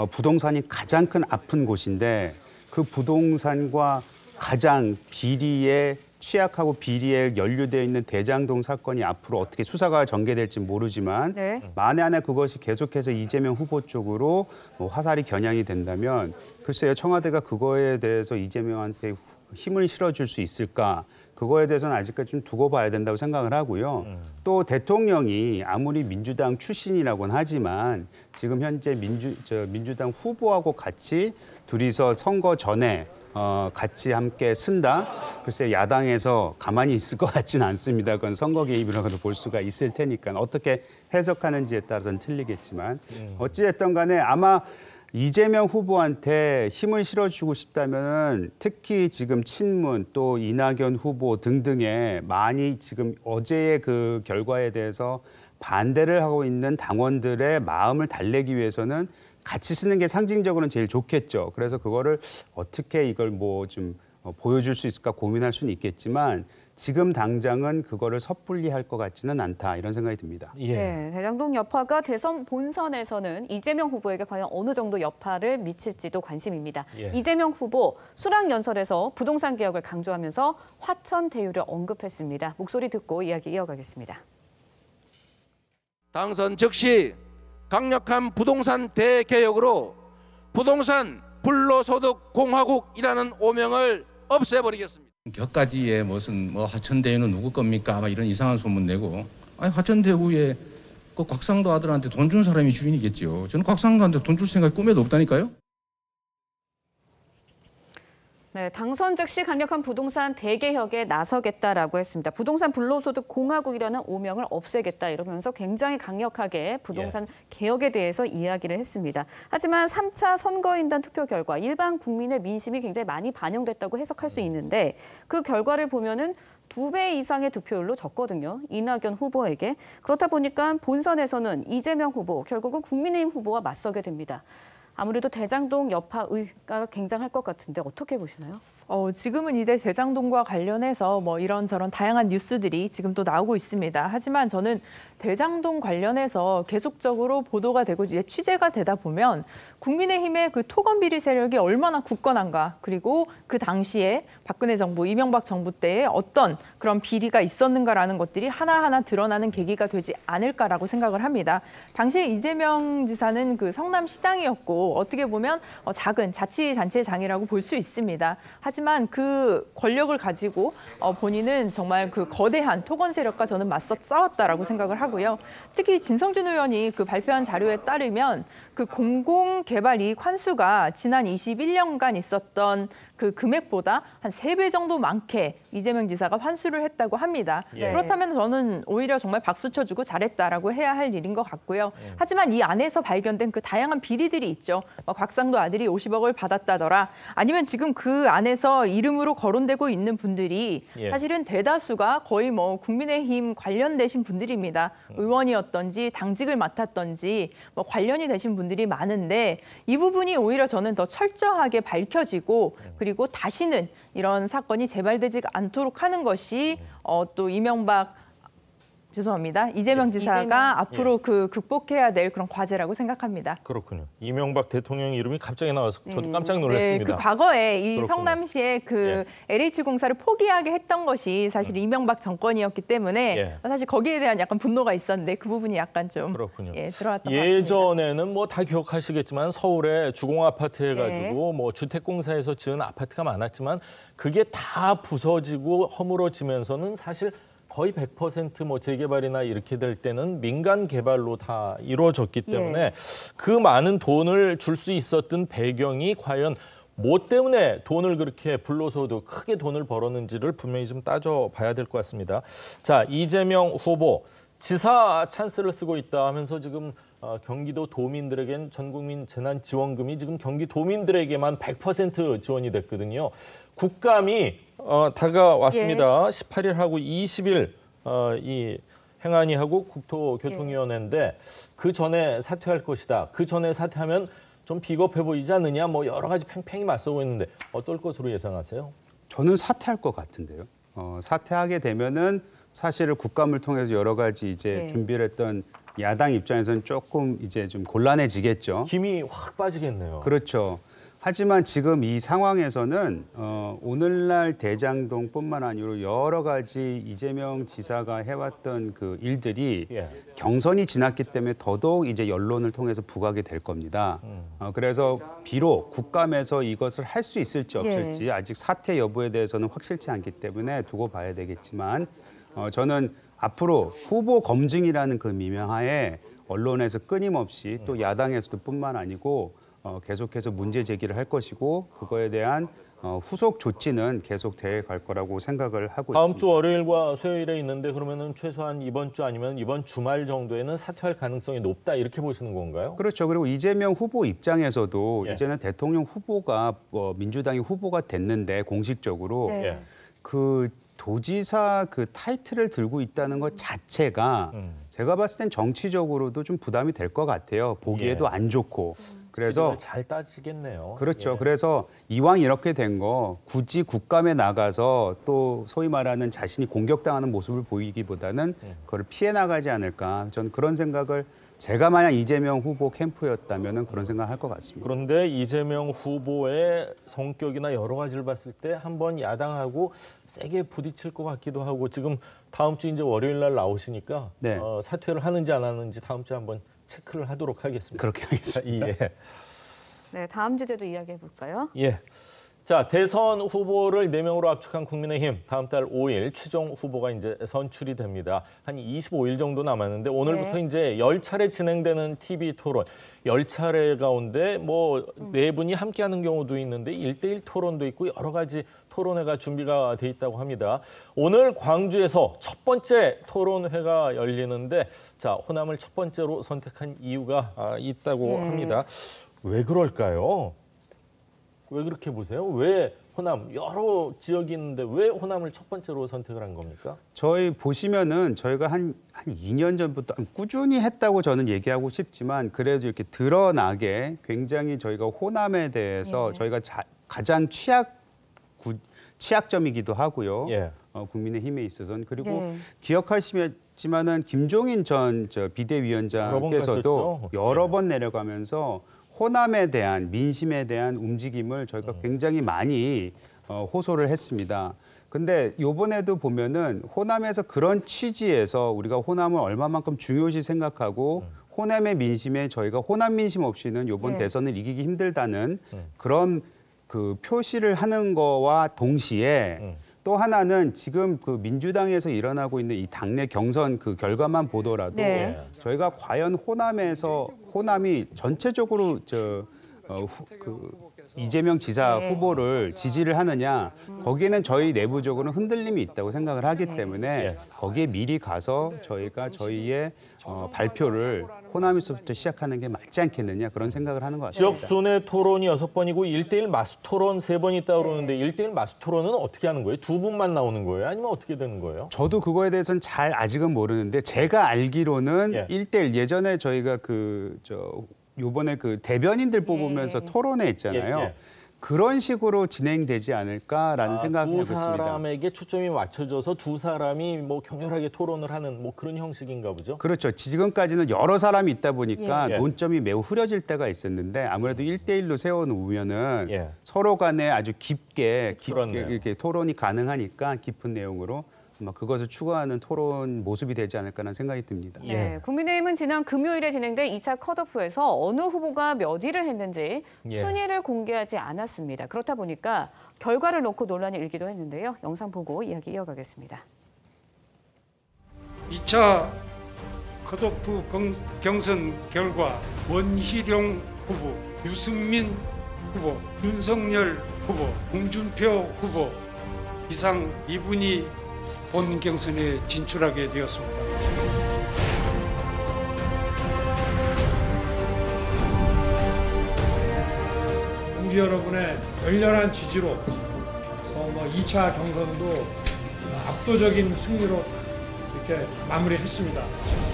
부동산이 가장 큰 아픈 곳인데 그 부동산과 가장 비리에 취약하고 비리에 연루되어 있는 대장동 사건이 앞으로 어떻게 수사가 전개될지 모르지만 만에 하나 그것이 계속해서 이재명 후보 쪽으로 화살이 겨냥이 된다면 글쎄요, 청와대가 그거에 대해서 이재명한테 힘을 실어줄 수 있을까? 그거에 대해서는 아직까지 좀 두고 봐야 된다고 생각을 하고요. 또 대통령이 아무리 민주당 출신이라고는 하지만 지금 현재 민주당 후보하고 같이 둘이서 선거 전에 같이 함께 쓴다? 글쎄 야당에서 가만히 있을 것 같지는 않습니다. 그건 선거 개입이라고도 볼 수가 있을 테니까 어떻게 해석하는지에 따라서는 틀리겠지만 어찌됐든 간에 아마 이재명 후보한테 힘을 실어주고 싶다면 특히 지금 친문 또 이낙연 후보 등등의 많이 지금 어제의 그 결과에 대해서 반대를 하고 있는 당원들의 마음을 달래기 위해서는 같이 쓰는 게 상징적으로는 제일 좋겠죠. 그래서 그거를 어떻게 이걸 뭐 좀 보여줄 수 있을까 고민할 수는 있겠지만 지금 당장은 그거를 섣불리 할 것 같지는 않다 이런 생각이 듭니다. 네, 대장동 여파가 대선 본선에서는 이재명 후보에게 과연 어느 정도 여파를 미칠지도 관심입니다. 이재명 후보 수락연설에서 부동산 개혁을 강조하면서 화천대유를 언급했습니다. 목소리 듣고 이야기 이어가겠습니다. 당선 즉시 강력한 부동산 대개혁으로 부동산 불로소득 공화국이라는 오명을 없애버리겠습니다. 격가지에 무슨 뭐 화천대유는 누구 겁니까? 막 이런 이상한 소문 내고 아니 화천대유에 그 곽상도 아들한테 돈 준 사람이 주인이겠죠. 저는 곽상도한테 돈 줄 생각이 꿈에도 없다니까요. 네, 당선 즉시 강력한 부동산 대개혁에 나서겠다라고 했습니다. 부동산 불로소득 공화국이라는 오명을 없애겠다 이러면서 굉장히 강력하게 부동산 개혁에 대해서 이야기를 했습니다. 하지만 3차 선거인단 투표 결과 일반 국민의 민심이 굉장히 많이 반영됐다고 해석할 수 있는데 그 결과를 보면은 2배 이상의 득표율로 졌거든요. 이낙연 후보에게. 그렇다 보니까 본선에서는 이재명 후보, 결국은 국민의힘 후보와 맞서게 됩니다. 아무래도 대장동 여파가 굉장할 것 같은데 어떻게 보시나요? 지금은 이제 대장동과 관련해서 뭐 이런저런 다양한 뉴스들이 지금 또 나오고 있습니다. 하지만 저는 대장동 관련해서 계속적으로 보도가 되고 이제 취재가 되다 보면 국민의힘의 그 토건 비리 세력이 얼마나 굳건한가, 그리고 그 당시에 박근혜 정부, 이명박 정부 때에 어떤 그런 비리가 있었는가라는 것들이 하나하나 드러나는 계기가 되지 않을까라고 생각을 합니다. 당시에 이재명 지사는 그 성남시장이었고 어떻게 보면 작은 자치단체장이라고 볼 수 있습니다. 하지만 그 권력을 가지고 본인은 정말 그 거대한 토건 세력과 저는 맞서 싸웠다라고 생각을 하고요. 특히 진성준 의원이 그 발표한 자료에 따르면 그 공공개발이익 환수가 지난 21년간 있었던 그 금액보다 한 3배 정도 많게 이재명 지사가 환수를 했다고 합니다. 그렇다면 저는 오히려 정말 박수 쳐주고 잘했다라고 해야 할 일인 것 같고요. 하지만 이 안에서 발견된 그 다양한 비리들이 있죠. 곽상도 아들이 50억을 받았다더라. 아니면 지금 그 안에서 이름으로 거론되고 있는 분들이 사실은 대다수가 거의 뭐 국민의힘 관련되신 분들입니다. 의원이었던지 당직을 맡았던지 뭐 관련이 되신 분들이 많은데 이 부분이 오히려 저는 더 철저하게 밝혀지고 그리고 다시는 이런 사건이 재발되지 않도록 하는 것이 또 이재명 지사가 앞으로 그 극복해야 될 그런 과제라고 생각합니다. 그렇군요. 이명박 대통령 이름이 갑자기 나와서 저도 깜짝 놀랐습니다. 네, 그 과거에 이 성남시에 그 LH공사를 포기하게 했던 것이 사실 이명박 정권이었기 때문에 사실 거기에 대한 약간 분노가 있었는데 그 부분이 약간 좀 들어왔던 것 같습니다. 예전에는 뭐 다 기억하시겠지만 서울에 주공 아파트 해가지고 뭐 주택공사에서 지은 아파트가 많았지만 그게 다 부서지고 허물어지면서는 사실 거의 100% 뭐 재개발이나 이렇게 될 때는 민간 개발로 다 이루어졌기 때문에 그 많은 돈을 줄 수 있었던 배경이 과연 뭐 때문에 돈을 그렇게 불로소득 크게 돈을 벌었는지를 분명히 좀 따져봐야 될 것 같습니다. 자, 이재명 후보 지사 찬스를 쓰고 있다 하면서 지금 경기도 도민들에겐 전국민 재난지원금이 지금 경기도민들에게만 100% 지원이 됐거든요. 국감이 다가왔습니다. 18일하고 20일 이 행안위하고 국토교통위원회인데 그 전에 사퇴할 것이다. 그 전에 사퇴하면 좀 비겁해 보이지 않느냐. 뭐 여러 가지 팽팽히 맞서고 있는데 어떨 것으로 예상하세요? 저는 사퇴할 것 같은데요. 사퇴하게 되면은 사실은 국감을 통해서 여러 가지 이제 준비를 했던 야당 입장에서는 조금 이제 좀 곤란해지겠죠. 힘이 확 빠지겠네요. 그렇죠. 하지만 지금 이 상황에서는 오늘날 대장동뿐만 아니라 여러 가지 이재명 지사가 해왔던 그 일들이 경선이 지났기 때문에 더더욱 이제 언론을 통해서 부각이 될 겁니다. 그래서 비록 국감에서 이것을 할 수 있을지 없을지 아직 사퇴 여부에 대해서는 확실치 않기 때문에 두고 봐야 되겠지만 저는 앞으로 후보 검증이라는 그 미명하에 언론에서 끊임없이 또 야당에서도 뿐만 아니고 계속해서 문제 제기를 할 것이고 그거에 대한 후속 조치는 계속 돼 갈 거라고 생각을 하고 다음 있습니다. 주 월요일과 수요일에 있는데 그러면은 최소한 이번 주 아니면 이번 주말 정도에는 사퇴할 가능성이 높다 이렇게 보시는 건가요? 그렇죠. 그리고 이재명 후보 입장에서도 이제는 대통령 후보가 민주당이 후보가 됐는데 공식적으로 그 도지사 그 타이틀을 들고 있다는 것 자체가 제가 봤을 땐 정치적으로도 좀 부담이 될 것 같아요. 보기에도 안 좋고. 그래서 잘 따지겠네요. 그렇죠. 그래서 이왕 이렇게 된 거 굳이 국감에 나가서 또 소위 말하는 자신이 공격당하는 모습을 보이기보다는 그걸 피해 나가지 않을까. 저는 그런 생각을 제가 만약 이재명 후보 캠프였다면 그런 생각을 할 것 같습니다. 그런데 이재명 후보의 성격이나 여러 가지를 봤을 때 한번 야당하고 세게 부딪힐 것 같기도 하고 지금 다음 주 이제 월요일 날 나오시니까 사퇴를 하는지 안 하는지 다음 주에 한번 체크를 하도록 하겠습니다. 그렇게 하겠습니다. 예. 네, 다음 주제도 이야기해 볼까요? 예. 자, 대선 후보를 4명으로 압축한 국민의힘 다음 달 5일 최종 후보가 이제 선출이 됩니다. 한 25일 정도 남았는데 오늘부터 이제 10차례 진행되는 TV 토론, 10차례 가운데 뭐 4분이 함께하는 경우도 있는데 1대1 토론도 있고 여러 가지 토론회가 준비가 돼 있다고 합니다. 오늘 광주에서 첫 번째 토론회가 열리는데 자, 호남을 첫 번째로 선택한 이유가 있다고 합니다. 왜 그럴까요? 왜 그렇게 보세요? 왜 호남 여러 지역이 있는데 왜 호남을 첫 번째로 선택을 한 겁니까? 저희 보시면은 저희가 한 2년 전부터 꾸준히 했다고 저는 얘기하고 싶지만 그래도 이렇게 드러나게 굉장히 저희가 호남에 대해서 저희가 가장 취약점이기도 하고요. 국민의힘에 있어서는 그리고 기억하시겠지만은 김종인 전 비대위원장께서도 여러 번 내려가면서 호남에 대한 민심에 대한 움직임을 저희가 굉장히 많이 호소를 했습니다. 근데 이번에도 보면은 호남에서 그런 취지에서 우리가 호남을 얼마만큼 중요시 생각하고 호남의 민심에 저희가 호남 민심 없이는 이번 대선을 이기기 힘들다는 그런 그 표시를 하는 거와 동시에 또 하나는 지금 그 민주당에서 일어나고 있는 이 당내 경선 그 결과만 보더라도 저희가 과연 호남이 전체적으로 이재명 지사 후보를 지지를 하느냐 거기에는 저희 내부적으로는 흔들림이 있다고 생각을 하기 때문에 거기에 미리 가서 저희가 저희의 발표를 호남에서부터 시작하는 게 맞지 않겠느냐 그런 생각을 하는 것 같습니다. 지역 순회 토론이 6번이고 1대1 마수 토론 3번 있다고 그러는데 1대1 마수 토론은 어떻게 하는 거예요? 2분만 나오는 거예요? 아니면 어떻게 되는 거예요? 저도 그거에 대해서는 잘 아직은 모르는데 제가 알기로는 1대1 예전에 저희가 요번에 그 대변인들 뽑으면서 토론회 있잖아요. 그런 식으로 진행되지 않을까라는 생각이 두 해봤습니다. 사람에게 초점이 맞춰져서 두 사람이 뭐 격렬하게 토론을 하는 뭐 그런 형식인가 보죠? 그렇죠. 지금까지는 여러 사람이 있다 보니까 논점이 매우 흐려질 때가 있었는데 아무래도 1대1로 세워놓으면은 서로 간에 아주 깊게 이렇게 토론이 가능하니까 깊은 내용으로 그것을 추구하는 토론 모습이 되지 않을까라는 생각이 듭니다. 국민의힘은 지난 금요일에 진행된 2차 컷오프에서 어느 후보가 몇 위를 했는지 순위를 공개하지 않았습니다. 그렇다 보니까 결과를 놓고 논란이 일기도 했는데요. 영상 보고 이야기 이어가겠습니다. 2차 컷오프 경선 결과 원희룡 후보, 유승민 후보, 윤석열 후보, 홍준표 후보 이상 2분이 본 경선에 진출하게 되었습니다. 공주 여러분의 열렬한 지지로 2차 경선도 압도적인 승리로 이렇게 마무리했습니다.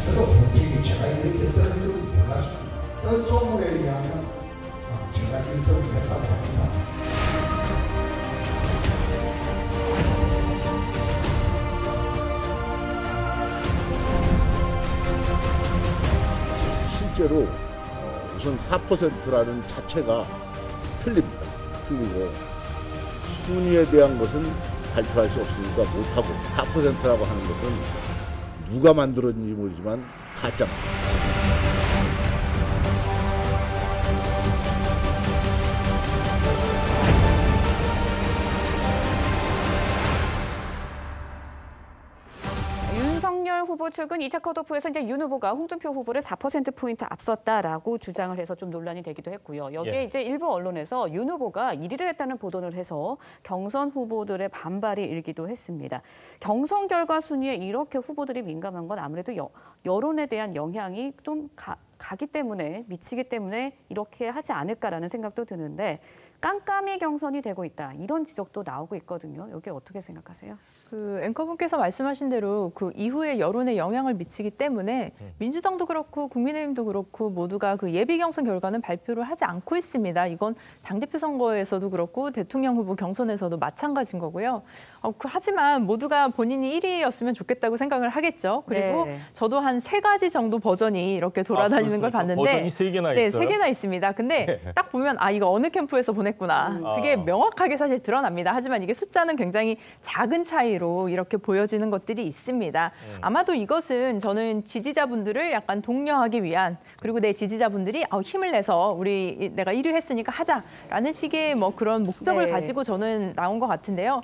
저도 솔직히 제가 이렇게 떨어질 줄 몰랐어요. 떠조물에 의하면 제가 1등을 했다고 합니다. 실제로 우선 4%라는 자체가 틀립니다. 틀리고 순위에 대한 것은 발표할 수 없으니까 못하고 4%라고 하는 것은 누가 만들었는지 모르지만 가짜입니다. 윤석열 후보 측은 2차 컷오프에서 이제 윤 후보가 홍준표 후보를 4%포인트 앞섰다라고 주장을 해서 좀 논란이 되기도 했고요. 여기에 이제 일부 언론에서 윤 후보가 1위를 했다는 보도를 해서 경선 후보들의 반발이 일기도 했습니다. 경선 결과 순위에 이렇게 후보들이 민감한 건 아무래도 여론에 대한 영향이 좀 가기 때문에 미치기 때문에 이렇게 하지 않을까라는 생각도 드는데 깜깜이 경선이 되고 있다 이런 지적도 나오고 있거든요. 여기 어떻게 생각하세요? 그 앵커분께서 말씀하신 대로 그 이후에 여론에 영향을 미치기 때문에 민주당도 그렇고 국민의힘도 그렇고 모두가 그 예비 경선 결과는 발표를 하지 않고 있습니다. 이건 당대표 선거에서도 그렇고 대통령 후보 경선에서도 마찬가지인 거고요. 하지만 모두가 본인이 1위였으면 좋겠다고 생각을 하겠죠. 그리고 네. 저도 한 3가지 정도 버전이 이렇게 돌아다니는 걸 봤는데 버전이 3개나 네, 있어요? 3개나 있습니다. 근데 딱 보면 이거 어느 캠프에서 보냈구나. 그게 명확하게 사실 드러납니다. 하지만 이게 숫자는 굉장히 작은 차이로 이렇게 보여지는 것들이 있습니다. 아마도 이것은 저는 지지자분들을 약간 독려하기 위한 그리고 내 지지자분들이 힘을 내서 내가 1위 했으니까 하자라는 식의 뭐 그런 목적을 네. 가지고 저는 나온 것 같은데요.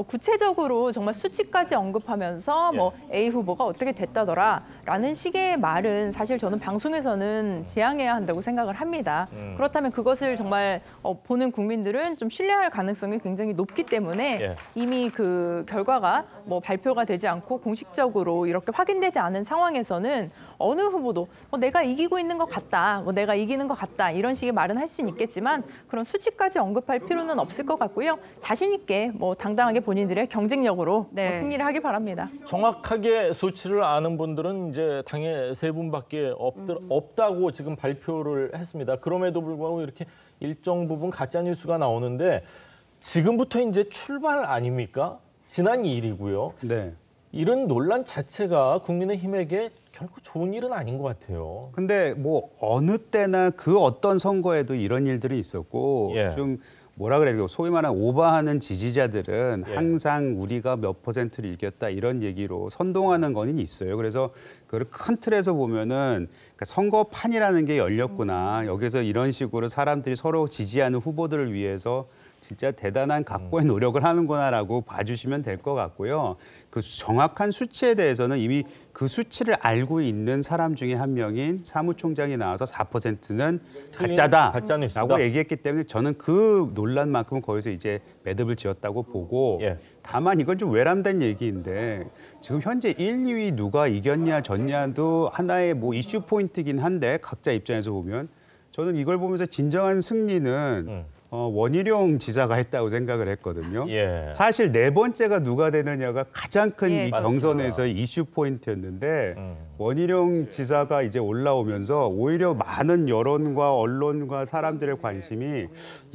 구체적으로 정말 수치까지 언급하면서 뭐 A 후보가 어떻게 됐다더라라는 식의 말은 사실 저는 방송에서는 지양해야 한다고 생각을 합니다. 그렇다면 그것을 정말 보는 국민들은 좀 신뢰할 가능성이 굉장히 높기 때문에 이미 그 결과가 뭐 발표가 되지 않고 공식적으로 이렇게 확인되지 않은 상황에서는 어느 후보도 내가 이기고 있는 것 같다, 내가 이기는 것 같다 이런 식의 말은 할 수는 있겠지만 그런 수치까지 언급할 필요는 없을 것 같고요. 자신 있게 당당하게 본인들의 경쟁력으로 승리를 하길 바랍니다. 정확하게 수치를 아는 분들은 이제 당에 3분밖에 없다고 지금 발표를 했습니다. 그럼에도 불구하고 이렇게 일정 부분 가짜 뉴스가 나오는데 지금부터 이제 출발 아닙니까? 지난 2일이고요. 네. 이런 논란 자체가 국민의힘에게 결코 좋은 일은 아닌 것 같아요. 근데 뭐 어느 때나 그 어떤 선거에도 이런 일들이 있었고 좀 뭐라 그래야 되고 소위 말하는 오버하는 지지자들은 항상 우리가 몇 %를 이겼다 이런 얘기로 선동하는 건 있어요. 그래서 그걸 큰 틀에서 보면은 선거판이라는 게 열렸구나. 여기서 이런 식으로 사람들이 서로 지지하는 후보들을 위해서 진짜 대단한 각고의 노력을 하는구나라고 봐주시면 될 것 같고요. 그 정확한 수치에 대해서는 이미 그 수치를 알고 있는 사람 중에 한 명인 사무총장이 나와서 4%는 가짜다라고 얘기했기 때문에 저는 그 논란만큼은 거기서 이제 매듭을 지었다고 보고 다만 이건 좀 외람된 얘기인데 지금 현재 1, 2위 누가 이겼냐 졌냐도 하나의 뭐 이슈 포인트긴 한데 각자 입장에서 보면 저는 이걸 보면서 진정한 승리는 원희룡 지사가 했다고 생각을 했거든요. 사실 4번째가 누가 되느냐가 가장 큰 이 경선에서의 이슈 포인트였는데 원희룡 지사가 이제 올라오면서 오히려 많은 여론과 언론과 사람들의 관심이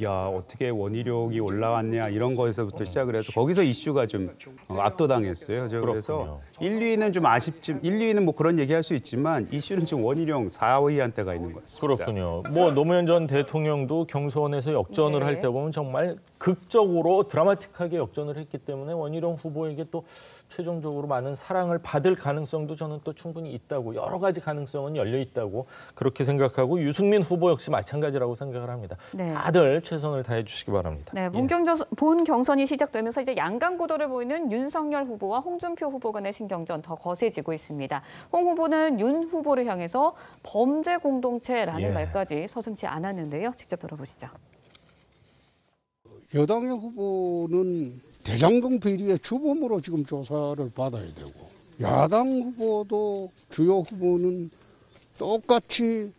어떻게 원희룡이 올라왔냐 이런 거에서부터 시작을 해서 거기서 이슈가 좀 압도당했어요. 그래서 1, 2위는 좀 아쉽지만 1, 2위는 뭐 그런 얘기할 수 있지만 이슈는 지금 원희룡 4위한테 가 있는 것 같습니다. 그렇군요. 뭐 노무현 전 대통령도 경선에서 역전을 할 때 보면 정말 극적으로 드라마틱하게 역전을 했기 때문에 원희룡 후보에게 또 최종적으로 많은 사랑을 받을 가능성도 저는 또 충분히 있다고 여러 가지 가능성은 열려 있다고 그렇게 생각하고 유승민 후보 역시 마찬가지라고 생각을 합니다. 다들 최선을 다해 주시기 바랍니다. 네, 본 경선이 시작되면서 이제 양강 구도를 보이는 윤석열 후보와 홍준표 후보 간의 신경전 더 거세지고 있습니다. 홍 후보는 윤 후보를 향해서 범죄 공동체라는 말까지 서슴지 않았는데요. 직접 들어보시죠. 여당의 후보는 대장동 비리의 주범으로 지금 조사를 받아야 되고 야당 후보도 주요 후보는 똑같이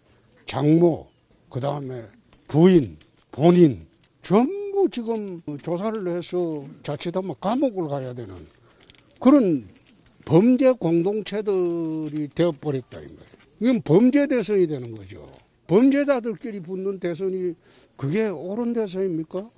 장모, 그다음에 부인, 본인 전부 지금 조사를 해서 자칫하면 감옥을 가야 되는 그런 범죄 공동체들이 되어버렸다. 이건 범죄 대선이 되는 거죠. 범죄자들끼리 붙는 대선이 그게 옳은 대선입니까?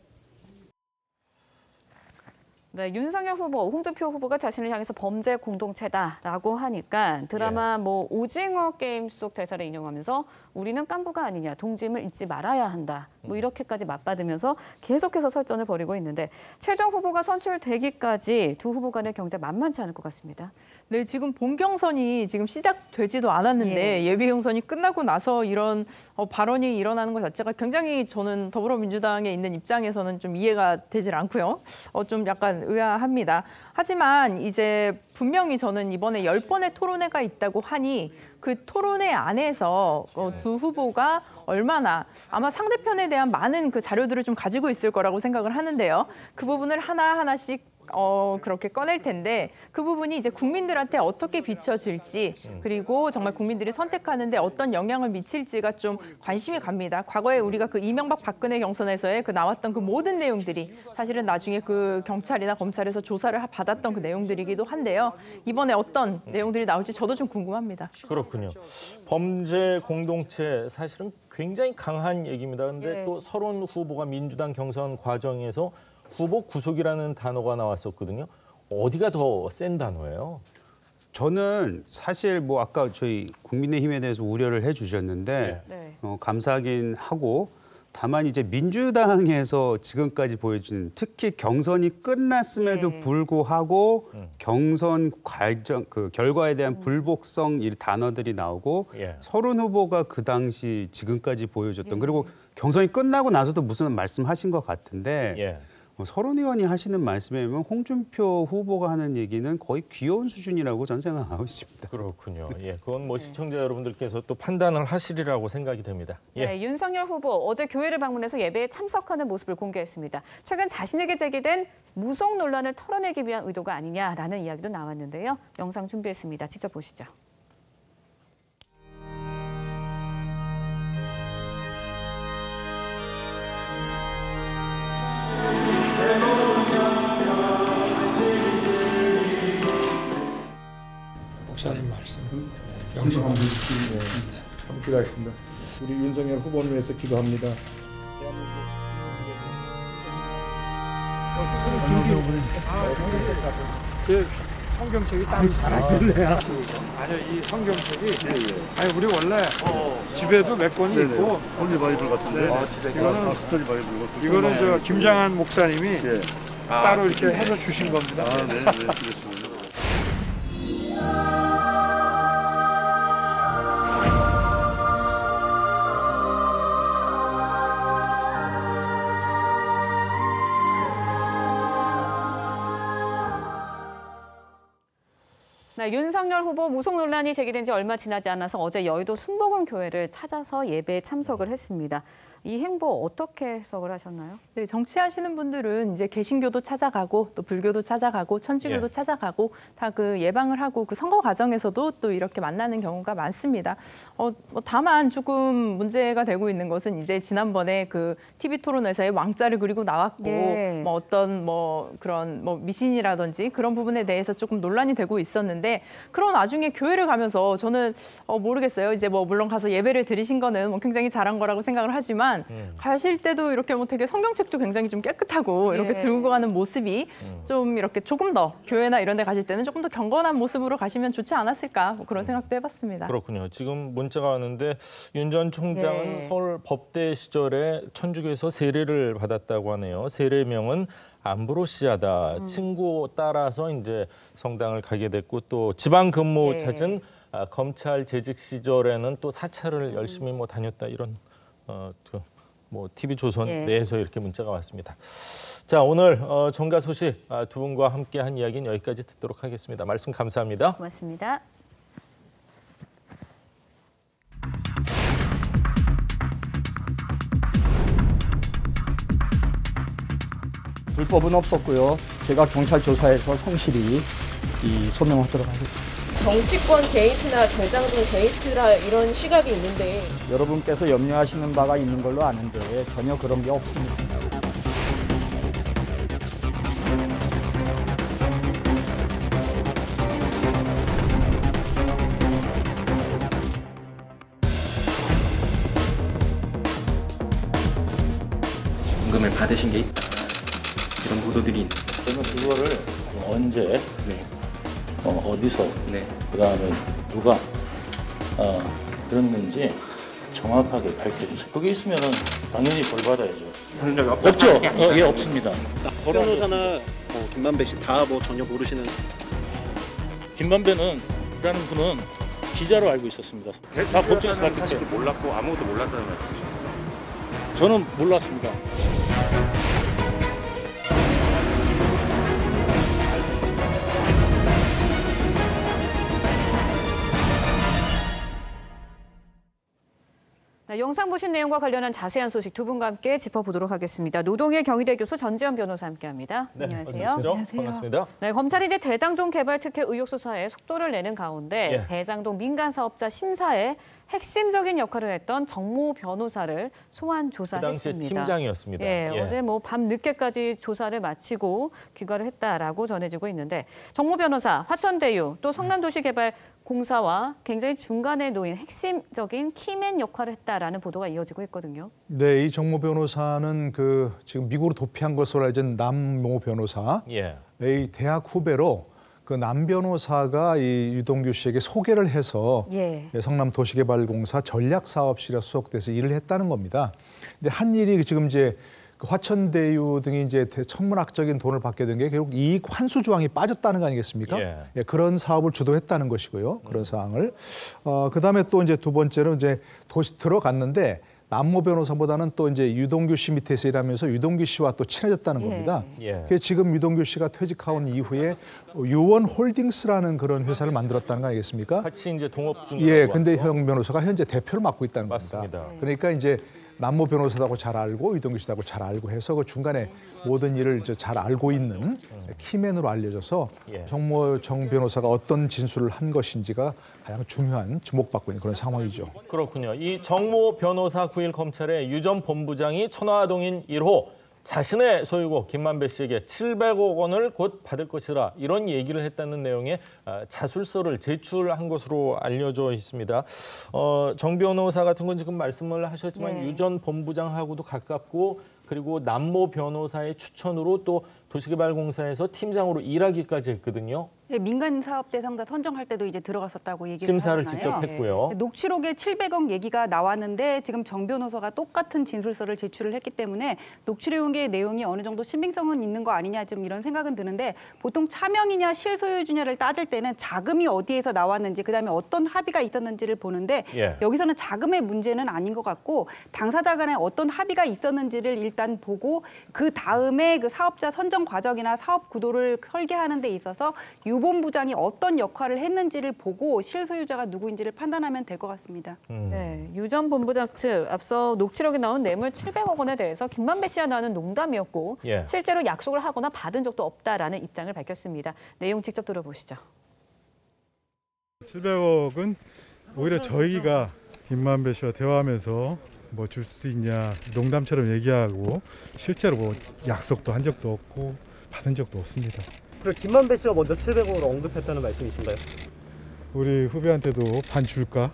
네, 윤석열 후보, 홍준표 후보가 자신을 향해서 범죄 공동체다라고 하니까 드라마 뭐 오징어 게임 속 대사를 인용하면서 우리는 깐부가 아니냐, 동짐을 잊지 말아야 한다. 뭐 이렇게까지 맞받으면서 계속해서 설전을 벌이고 있는데 최종 후보가 선출되기까지 두 후보 간의 경제 만만치 않을 것 같습니다. 네, 지금 본 경선이 지금 시작되지도 않았는데 예비 경선이 끝나고 나서 이런 발언이 일어나는 것 자체가 굉장히 저는 더불어민주당에 있는 입장에서는 좀 이해가 되질 않고요. 좀 약간 의아합니다. 하지만 이제 분명히 저는 이번에 10번의 토론회가 있다고 하니 그 토론회 안에서 두 후보가 얼마나 아마 상대편에 대한 많은 그 자료들을 좀 가지고 있을 거라고 생각을 하는데요. 그 부분을 하나하나씩 그렇게 꺼낼 텐데 그 부분이 이제 국민들한테 어떻게 비춰질지 그리고 정말 국민들이 선택하는데 어떤 영향을 미칠지가 좀 관심이 갑니다. 과거에 우리가 그 이명박 박근혜 경선에서의 그 나왔던 그 모든 내용들이 사실은 나중에 그 경찰이나 검찰에서 조사를 받았던 그 내용들이기도 한데요. 이번에 어떤 내용들이 나올지 저도 좀 궁금합니다. 그렇군요. 범죄 공동체 사실은 굉장히 강한 얘기입니다. 그런데 또 서른 후보가 민주당 경선 과정에서 후보 구속이라는 단어가 나왔었거든요. 어디가 더 센 단어예요? 저는 사실 뭐 아까 저희 국민의힘에 대해서 우려를 해주셨는데 감사하긴 하고 다만 이제 민주당에서 지금까지 보여준 특히 경선이 끝났음에도 불구하고 경선 과정 그 결과에 대한 불복성 이 단어들이 나오고 서른 후보가 그 당시 지금까지 보여줬던 그리고 경선이 끝나고 나서도 무슨 말씀하신 것 같은데. 서른 의원이 하시는 말씀에 의하면 홍준표 후보가 하는 얘기는 거의 귀여운 수준이라고 저는 생각하고 있습니다. 그렇군요. 그건 뭐 시청자 여러분들께서 또 판단을 하시리라고 생각이 됩니다. 네, 윤석열 후보 어제 교회를 방문해서 예배에 참석하는 모습을 공개했습니다. 최근 자신에게 제기된 무속 논란을 털어내기 위한 의도가 아니냐라는 이야기도 나왔는데요. 영상 준비했습니다. 직접 보시죠. 목사님 말씀 영상 기도하겠습니다. 우리 윤석열 후보를 위해서 기도합니다. 제 성경책이 따로 있어요. 아니요, 이 성경책이 아니 우리 원래 집에도 몇 권이 있고 홀리 바이블 같은데. 집에 이거는 저 김장한 목사님이 따로 이렇게 해서 주신 겁니다. 네, 알겠습니다. 네, 윤석열 후보 무속 논란이 제기된 지 얼마 지나지 않아서 어제 여의도 순복음 교회를 찾아서 예배에 참석을 했습니다. 이 행보 어떻게 해석을 하셨나요? 네, 정치하시는 분들은 이제 개신교도 찾아가고 또 불교도 찾아가고 천주교도 찾아가고 다 그 예방을 하고 그 선거 과정에서도 또 이렇게 만나는 경우가 많습니다. 다만 조금 문제가 되고 있는 것은 이제 지난번에 그 TV 토론회에서의 왕자를 그리고 나왔고 뭐 어떤 뭐 그런 뭐 미신이라든지 그런 부분에 대해서 조금 논란이 되고 있었는데 그런 와중에 교회를 가면서 저는 모르겠어요. 이제 뭐 물론 가서 예배를 드리신 거는 뭐 굉장히 잘한 거라고 생각을 하지만 가실 때도 이렇게 뭐 되게 성경책도 굉장히 좀 깨끗하고 이렇게 들고 가는 모습이 좀 이렇게 조금 더 교회나 이런 데 가실 때는 조금 더 경건한 모습으로 가시면 좋지 않았을까 뭐 그런 생각도 해봤습니다. 그렇군요. 지금 문자가 왔는데 윤 전 총장은 서울 법대 시절에 천주교에서 세례를 받았다고 하네요. 세례명은 암브로시아다. 친구 따라서 이제 성당을 가게 됐고 또 지방 근무 찾은 검찰 재직 시절에는 또 사찰을 열심히 뭐 다녔다 이런 뭐 TV조선 내에서 이렇게 문자가 왔습니다. 자, 오늘 종가 소식 두 분과 함께한 이야기는 여기까지 듣도록 하겠습니다. 말씀 감사합니다. 고맙습니다. 불법은 없었고요. 제가 경찰 조사에서 성실히 소명하도록 하겠습니다. 정치권 게이트나 대장동 게이트라 이런 시각이 있는데 여러분께서 염려하시는 바가 있는 걸로 아는데 전혀 그런 게 없습니다. 임금을 받으신 게 있다. 이런 보도들이 있는데 저는 그거를 언제, 어디서, 그다음에 누가 그랬는지 정확하게 밝혀주세요. 그게 있으면 당연히 벌 받아야죠. 없죠? 예, 없습니다. 변호사나 김만배 씨 다 전혀 모르시는? 김만배는 라는 분은 기자로 알고 있었습니다. 다 법정에서 봤기 사실도 때문에. 몰랐고 아무것도 몰랐다는 말씀이십니까? 저는 몰랐습니다. 네, 영상 보신 내용과 관련한 자세한 소식 두 분과 함께 짚어보도록 하겠습니다. 노동일 경희대 교수 전지현 변호사 함께합니다. 네, 안녕하세요. 안녕하세요. 반갑습니다. 네, 검찰이 이제 대장동 개발 특혜 의혹 수사에 속도를 내는 가운데 예. 대장동 민간 사업자 심사에 핵심적인 역할을 했던 정모 변호사를 소환 그 조사했습니다. 당시 팀장이었습니다. 예, 예. 어제 밤 늦게까지 조사를 마치고 귀가를 했다라고 전해지고 있는데 정모 변호사, 화천대유 또 성남도시개발공사와 굉장히 중간에 놓인 핵심적인 키맨 역할을 했다라는 보도가 이어지고 있거든요. 네, 이 정모 변호사는 지금 미국으로 도피한 것으로 알려진 남모 변호사의 대학 후배로 그 남 변호사가 이 유동규 씨에게 소개를 해서 성남도시개발공사 전략사업실에 소속돼서 일을 했다는 겁니다. 근데 한 일이 지금 이제 그 화천대유 등이 이제 천문학적인 돈을 받게 된 게 결국 이익 환수 조항이 빠졌다는 거 아니겠습니까? 예, 그런 사업을 주도했다는 것이고요. 그런 사항을. 그다음에 또 이제 두 번째로 이제 도시 들어갔는데 남모 변호사보다는 또 이제 유동규 씨 밑에서 일하면서 유동규 씨와 또 친해졌다는 겁니다. 그래서 지금 유동규 씨가 퇴직한 이후에 유원홀딩스라는 그런 회사를 만들었다는 거 아니겠습니까? 같이 이제 동업 중이라고. 예, 근데 형 변호사가 현재 대표를 맡고 있다는 맞습니다. 겁니다. 그러니까 이제 남모 변호사하고 잘 알고 유동규 씨하고 잘 알고 해서 그 중간에 모든 일을 이제 잘 알고 있는 키맨으로 알려져서 정모 정 변호사가 어떤 진술을 한 것인지가 가장 중요한 주목받고 있는 그런 상황이죠. 그렇군요. 이 정모 변호사 9일 검찰의 유 전 본부장이 천화동인 1호 자신의 소유고 김만배 씨에게 700억 원을 곧 받을 것이라 이런 얘기를 했다는 내용의 자술서를 제출한 것으로 알려져 있습니다. 정 변호사 같은 건 지금 말씀을 하셨지만 유 전 본부장하고도 가깝고 그리고 남모 변호사의 추천으로 또 도시개발공사에서 팀장으로 일하기까지 했거든요. 네, 민간 사업 대상자 선정할 때도 이제 들어갔었다고 얘기를 심사를 하잖아요. 직접 했고요. 네, 녹취록에 700억 얘기가 나왔는데 지금 정 변호사가 똑같은 진술서를 제출을 했기 때문에 녹취록의 내용이 어느 정도 신빙성은 있는 거 아니냐 좀 이런 생각은 드는데 보통 차명이냐 실소유주냐를 따질 때는 자금이 어디에서 나왔는지 그다음에 어떤 합의가 있었는지를 보는데 여기서는 자금의 문제는 아닌 것 같고 당사자 간에 어떤 합의가 있었는지를 일단 보고 그 다음에 그 사업자 선정 과정이나 사업 구도를 설계하는 데 있어서 유 본부장이 어떤 역할을 했는지를 보고 실소유자가 누구인지를 판단하면 될 것 같습니다. 네, 유 전 본부장 측 앞서 녹취록에 나온 뇌물 700억 원에 대해서 김만배 씨와 나눈 농담이었고 실제로 약속을 하거나 받은 적도 없다라는 입장을 밝혔습니다. 내용 직접 들어보시죠. 700억은 오히려 저희가 김만배 씨와 대화하면서 뭐 줄 수 있냐 농담처럼 얘기하고 실제로 뭐 약속도 한 적도 없고 받은 적도 없습니다. 그럼 김만배 씨가 먼저 700억을 언급했다는 말씀이신가요? 우리 후배한테도 반 줄까?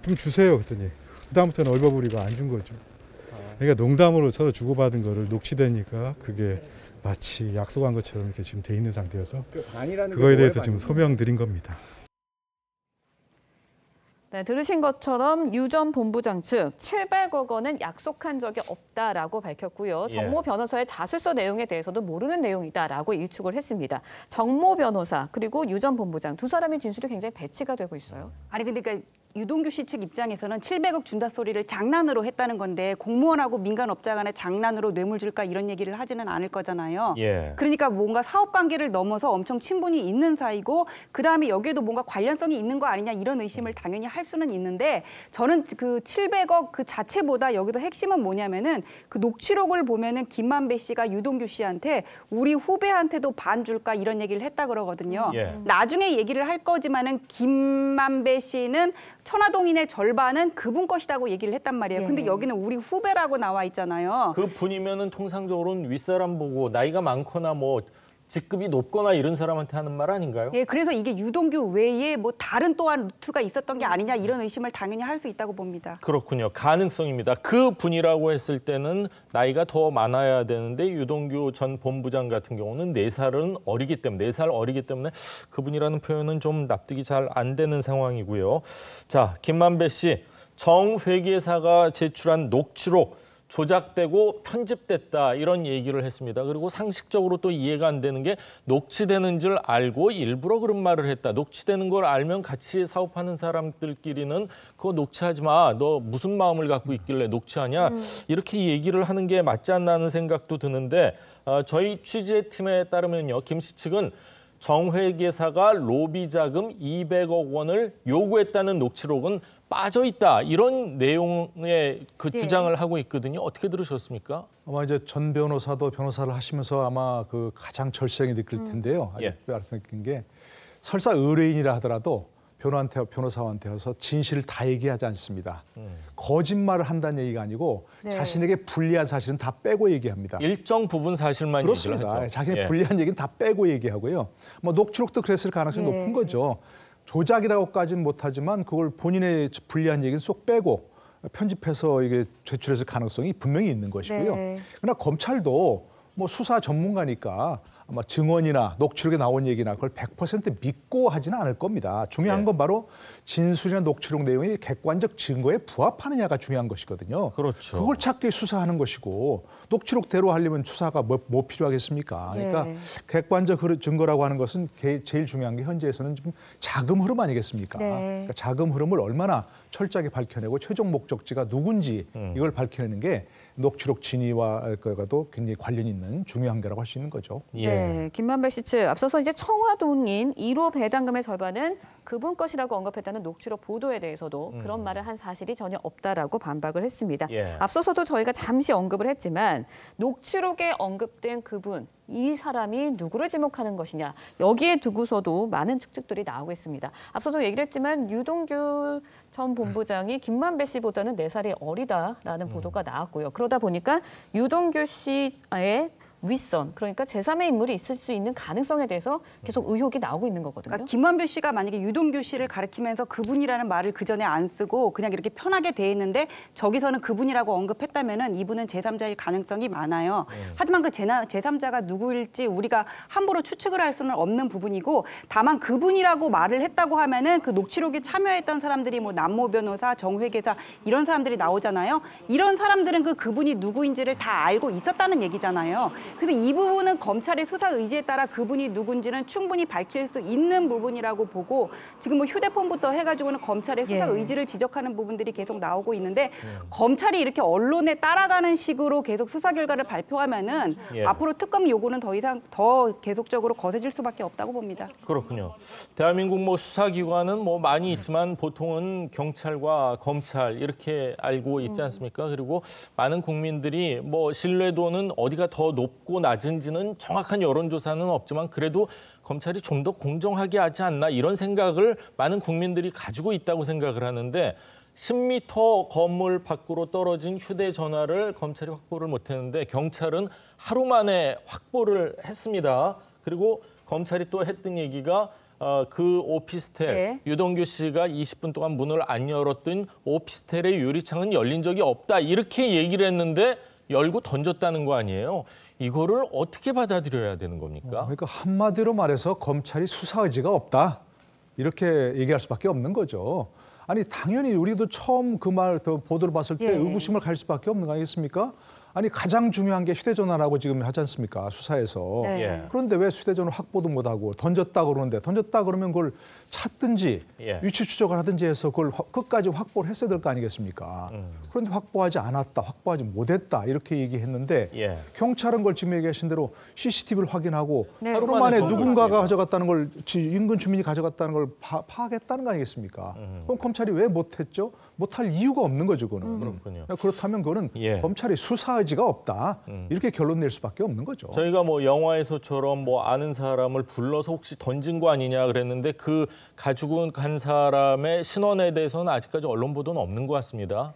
그럼 주세요 그랬더니 그다음부터는 얼버무리고 안 준 거죠. 그러니까 농담으로 서로 주고받은 거를 녹취되니까 그게 마치 약속한 것처럼 이렇게 지금 돼 있는 상태여서 그거에 대해서 지금 소명 드린 겁니다. 네, 들으신 것처럼 유 전 본부장 측 700억 원은 약속한 적이 없다라고 밝혔고요. 정모 변호사의 자술서 내용에 대해서도 모르는 내용이다라고 일축을 했습니다. 정모 변호사 그리고 유 전 본부장 두 사람의 진술이 굉장히 배치가 되고 있어요. 아니 그러니까 유동규 씨 측 입장에서는 700억 준다 소리를 장난으로 했다는 건데 공무원하고 민간업자 간에 장난으로 뇌물 줄까 이런 얘기를 하지는 않을 거잖아요. 그러니까 뭔가 사업 관계를 넘어서 엄청 친분이 있는 사이고 그다음에 여기에도 뭔가 관련성이 있는 거 아니냐 이런 의심을 당연히 할 수는 있는데 저는 그 700억 그 자체보다 여기서 핵심은 뭐냐면은 그 녹취록을 보면은 김만배 씨가 유동규 씨한테 우리 후배한테도 반 줄까 이런 얘기를 했다 그러거든요. 나중에 얘기를 할 거지만은 김만배 씨는 천화동인의 절반은 그분 것이라고 얘기를 했단 말이에요. 근데 여기는 우리 후배라고 나와 있잖아요. 그 분이면은 통상적으로는 윗사람 보고 나이가 많거나 뭐 직급이 높거나 이런 사람한테 하는 말 아닌가요? 예, 그래서 이게 유동규 외에 뭐 다른 또한 루트가 있었던 게 아니냐 이런 의심을 당연히 할 수 있다고 봅니다. 그렇군요. 가능성입니다. 그 분이라고 했을 때는 나이가 더 많아야 되는데 유동규 전 본부장 같은 경우는 4살 어리기 때문에 그분이라는 표현은 좀 납득이 잘 안 되는 상황이고요. 자, 김만배 씨, 정 회계사가 제출한 녹취록 조작되고 편집됐다 이런 얘기를 했습니다. 그리고 상식적으로 또 이해가 안 되는 게 녹취되는 줄 알고 일부러 그런 말을 했다. 녹취되는 걸 알면 같이 사업하는 사람들끼리는 그거 녹취하지 마. 너 무슨 마음을 갖고 있길래 녹취하냐. 이렇게 얘기를 하는 게 맞지 않나 하는 생각도 드는데 저희 취재팀에 따르면요. 김 씨 측은 정 회계사가 로비 자금 200억 원을 요구했다는 녹취록은 빠져 있다. 이런 내용의 그 주장을 하고 있거든요. 어떻게 들으셨습니까? 아마 이제 전 변호사도 변호사를 하시면서 아마 그 가장 절실하게 느낄 텐데요. 느낀 게 설사 의뢰인이라 하더라도 변호사한테 와서 진실을 다 얘기하지 않습니다. 거짓말을 한다는 얘기가 아니고 자신에게 불리한 사실은 다 빼고 얘기합니다. 일정 부분 사실만 얘기를 하죠. 자기의 불리한 얘기는 다 빼고 얘기하고요. 뭐 녹취록도 그랬을 가능성이 높은 거죠. 조작이라고까지는 못하지만 그걸 본인의 불리한 얘기는 쏙 빼고 편집해서 이게 제출했을 가능성이 분명히 있는 것이고요. 그러나 검찰도 뭐 수사 전문가니까 아마 증언이나 녹취록에 나온 얘기나 그걸 100% 믿고 하지는 않을 겁니다. 중요한 건 바로 진술이나 녹취록 내용이 객관적 증거에 부합하느냐가 중요한 것이거든요. 그렇죠. 그걸 찾기 수사하는 것이고 녹취록대로 하려면 수사가 뭐 필요하겠습니까? 그러니까 객관적 증거라고 하는 것은 제일 중요한 게 현재에서는 좀 자금 흐름 아니겠습니까? 그러니까 자금 흐름을 얼마나 철저하게 밝혀내고 최종 목적지가 누군지 이걸 밝혀내는 게 녹취록 진위와도 굉장히 관련이 있는 중요한 게라고 할 수 있는 거죠. 네, 김만배 씨 측 앞서서 이제 청와동인 1호 배당금의 절반은 그분 것이라고 언급했다는 녹취록 보도에 대해서도 그런 말을 한 사실이 전혀 없다라고 반박을 했습니다. 앞서서도 저희가 잠시 언급을 했지만 녹취록에 언급된 그분, 이 사람이 누구를 지목하는 것이냐 여기에 두고서도 많은 추측들이 나오고 있습니다. 앞서도 얘기를 했지만 유동규 전 본부장이 김만배 씨보다는 4살이 어리다라는 보도가 나왔고요. 그러다 보니까 유동규 씨의 윗선, 그러니까 제3의 인물이 있을 수 있는 가능성에 대해서 계속 의혹이 나오고 있는 거거든요. 그러니까 김만배 씨가 만약에 유동규 씨를 가리키면서 그분이라는 말을 그전에 안 쓰고 그냥 이렇게 편하게 대했는데 저기서는 그분이라고 언급했다면은 이분은 제3자일 가능성이 많아요. 하지만 그 제3자가 누구일지 우리가 함부로 추측을 할 수는 없는 부분이고 다만 그분이라고 말을 했다고 하면은 그 녹취록에 참여했던 사람들이 뭐 남모 변호사, 정 회계사 이런 사람들이 나오잖아요. 이런 사람들은 그분이 누구인지를 다 알고 있었다는 얘기잖아요. 그래서 이 부분은 검찰의 수사 의지에 따라 그분이 누군지는 충분히 밝힐 수 있는 부분이라고 보고 지금 뭐 휴대폰부터 해가지고는 검찰의 수사 의지를 지적하는 부분들이 계속 나오고 있는데 검찰이 이렇게 언론에 따라가는 식으로 계속 수사 결과를 발표하면은 앞으로 특검 요구는 더 이상 더 계속적으로 거세질 수밖에 없다고 봅니다. 그렇군요. 대한민국 뭐 수사기관은 뭐 많이 있지만 보통은 경찰과 검찰 이렇게 알고 있지 않습니까? 그리고 많은 국민들이 뭐 신뢰도는 어디가 더 높고 낮은지는 정확한 여론조사는 없지만 그래도 검찰이 좀 더 공정하게 하지 않나 이런 생각을 많은 국민들이 가지고 있다고 생각을 하는데 10m 건물 밖으로 떨어진 휴대전화를 검찰이 확보를 못했는데 경찰은 하루 만에 확보를 했습니다. 그리고 검찰이 또 했던 얘기가 그 오피스텔, 유동규 씨가 20분 동안 문을 안 열었던 오피스텔의 유리창은 열린 적이 없다. 이렇게 얘기를 했는데 열고 던졌다는 거 아니에요. 이거를 어떻게 받아들여야 되는 겁니까? 그러니까 한마디로 말해서 검찰이 수사 의지가 없다. 이렇게 얘기할 수밖에 없는 거죠. 아니 당연히 우리도 처음 그 말 보도를 봤을 때 의구심을 가질 수밖에 없는 거 아니겠습니까? 아니 가장 중요한 게 휴대전화라고 지금 하지 않습니까? 수사에서. 그런데 왜 휴대전화 확보도 못하고 던졌다 그러는데 던졌다 그러면 그걸 찾든지 위치 추적을 하든지 해서 그걸 끝까지 확보를 했어야 될 거 아니겠습니까? 그런데 확보하지 않았다, 확보하지 못했다 이렇게 얘기했는데 경찰은 그걸 지금 얘기하신 대로 CCTV를 확인하고 하루 만에 누군가가 가져갔다는 걸 인근 주민이 가져갔다는 걸 파악했다는 거 아니겠습니까? 그럼 검찰이 왜 못했죠? 못할 이유가 없는 거죠, 그거는. 그렇군요. 그렇다면 그거는 검찰이 수사 의지가 없다. 이렇게 결론 낼 수밖에 없는 거죠. 저희가 뭐 영화에서처럼 뭐 아는 사람을 불러서 혹시 던진 거 아니냐 그랬는데 그 가지고 간 사람의 신원에 대해서는 아직까지 언론 보도는 없는 것 같습니다.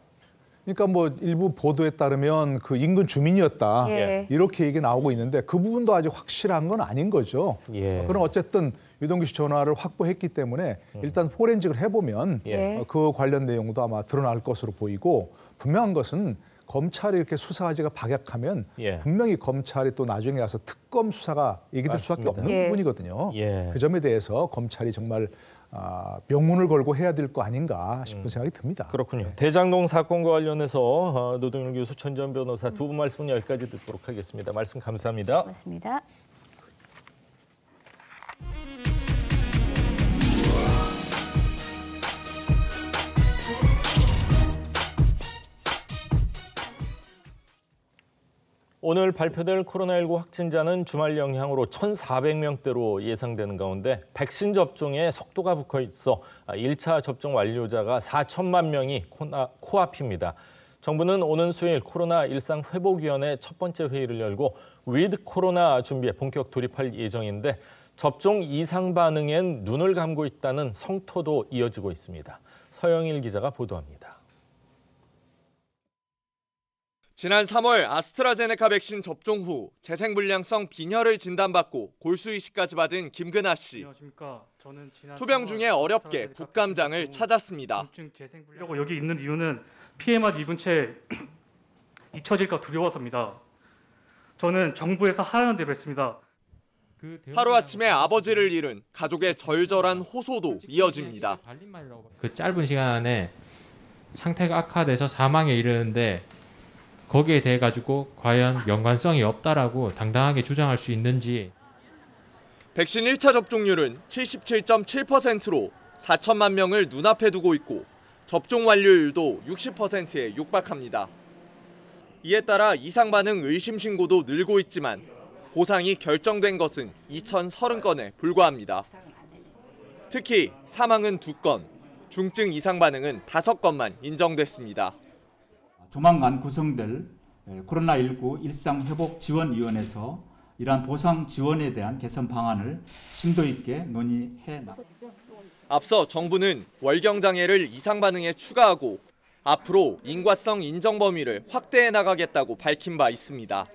그러니까 뭐 일부 보도에 따르면 그 인근 주민이었다. 예. 이렇게 얘기 나오고 있는데 그 부분도 아직 확실한 건 아닌 거죠. 예. 그럼 어쨌든 유동규 씨 전화를 확보했기 때문에 일단 포렌식을 해보면 그 관련 내용도 아마 드러날 것으로 보이고 분명한 것은 검찰이 이렇게 수사지가 박약하면 분명히 검찰이 또 나중에 가서 특검 수사가 얘기될 수밖에 없는 부분이거든요. 그 점에 대해서 검찰이 정말 명문을 걸고 해야 될 거 아닌가 싶은 생각이 듭니다. 그렇군요. 대장동 사건과 관련해서 노동열 교수, 천지연 변호사 두 분 말씀은 여기까지 듣도록 하겠습니다. 말씀 감사합니다. 고맙습니다. 오늘 발표될 코로나19 확진자는 주말 영향으로 1,400명대로 예상되는 가운데 백신 접종에 속도가 붙어 있어 1차 접종 완료자가 4천만 명이 코앞입니다. 정부는 오는 수요일 코로나 일상회복위원회 첫 번째 회의를 열고 위드 코로나 준비에 본격 돌입할 예정인데 접종 이상 반응엔 눈을 감고 있다는 성토도 이어지고 있습니다. 서영일 기자가 보도합니다. 지난 3월 아스트라제네카 백신 접종 후 재생불량성 빈혈을 진단받고 골수 이식까지 받은 김근아 씨. 투병 중에 어렵게 국감장을 찾았습니다. 여기 있는 이유는 피해만 입은 채 잊혀질까 두려워서입니다. 저는 정부에서 하라는 대로 했습니다. 하루아침에 아버지를 잃은 가족의 절절한 호소도 이어집니다. 그 짧은 시간에 상태가 악화돼서 사망에 이르는데 거기에 대해 가지고 과연 연관성이 없다라고 당당하게 주장할 수 있는지. 백신 1차 접종률은 77.7%로 4천만 명을 눈앞에 두고 있고 접종 완료율도 60%에 육박합니다. 이에 따라 이상 반응 의심 신고도 늘고 있지만 보상이 결정된 것은 2,030건에 불과합니다. 특히 사망은 2건, 중증 이상 반응은 5건만 인정됐습니다. 조만간 구성될 코로나19 일상회복지원위원회에서 이러한 보상 지원에 대한 개선 방안을 심도 있게 논의해 나갑니다. 앞서 정부는 월경 장애를 이상 반응에 추가하고 앞으로 인과성 인정 범위를 확대해 나가겠다고 밝힌 바 있습니다.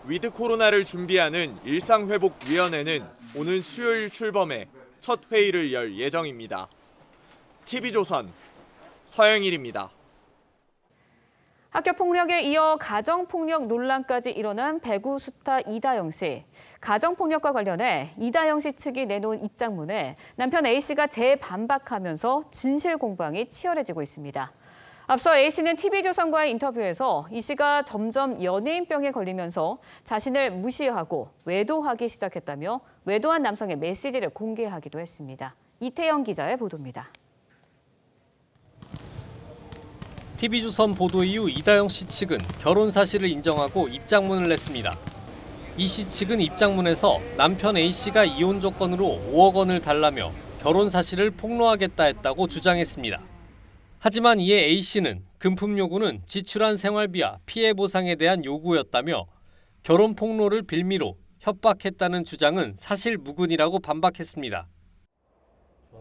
위드 코로나를 준비하는 일상회복위원회는 오는 수요일 출범해 첫 회의를 열 예정입니다. TV조선 서영일입니다. 학교 폭력에 이어 가정폭력 논란까지 일어난 배구 스타 이다영 씨. 가정폭력과 관련해 이다영 씨 측이 내놓은 입장문에 남편 A씨가 재반박하면서 진실 공방이 치열해지고 있습니다. 앞서 A씨는 TV조선과의 인터뷰에서 이 씨가 점점 연예인병에 걸리면서 자신을 무시하고 외도하기 시작했다며 외도한 남성의 메시지를 공개하기도 했습니다. 이태영 기자의 보도입니다. TV조선 보도 이후 이다영 씨 측은 결혼 사실을 인정하고 입장문을 냈습니다. 이 씨 측은 입장문에서 남편 A씨가 이혼 조건으로 5억 원을 달라며 결혼 사실을 폭로하겠다 했다고 주장했습니다. 하지만 이에 A씨는 금품 요구는 지출한 생활비와 피해 보상에 대한 요구였다며 결혼 폭로를 빌미로 협박했다는 주장은 사실 무근이라고 반박했습니다.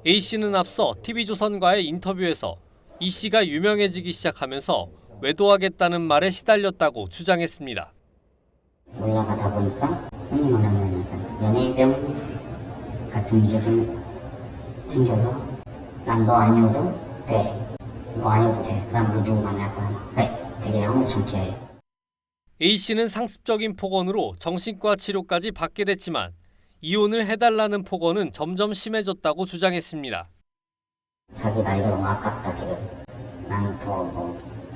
A씨는 앞서 TV조선과의 인터뷰에서 이 씨가 유명해지기 시작하면서 외도하겠다는 말에 시달렸다고 주장했습니다. 올라가다 보니까 흔히 말하면 연예인병 같은 게 좀 생겨서 난 너 아니어도 돼. 너 아니어도 돼. 난 누구 만날 거야. 그래. 되게 엄청 좋게. A씨는 상습적인 폭언으로 정신과 치료까지 받게 됐지만 이혼을 해달라는 폭언은 점점 심해졌다고 주장했습니다. 자기 나이가 너무 아깝다 지금. 나는 더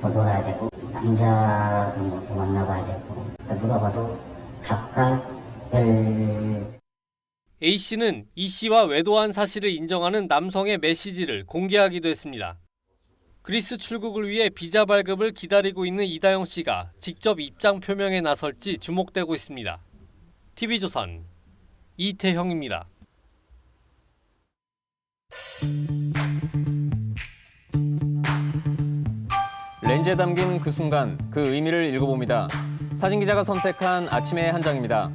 놀아야 되고 남자도 더 만나봐야 되고 누가 봐도 각각을. A씨는 이 씨와 외도한 사실을 인정하는 남성의 메시지를 공개하기도 했습니다. 그리스 출국을 위해 비자 발급을 기다리고 있는 이다영 씨가 직접 입장 표명에 나설지 주목되고 있습니다. TV조선 이태형입니다. 렌즈에 담긴 그 순간, 그 의미를 읽어봅니다. 사진기자가 선택한 아침의 한 장입니다.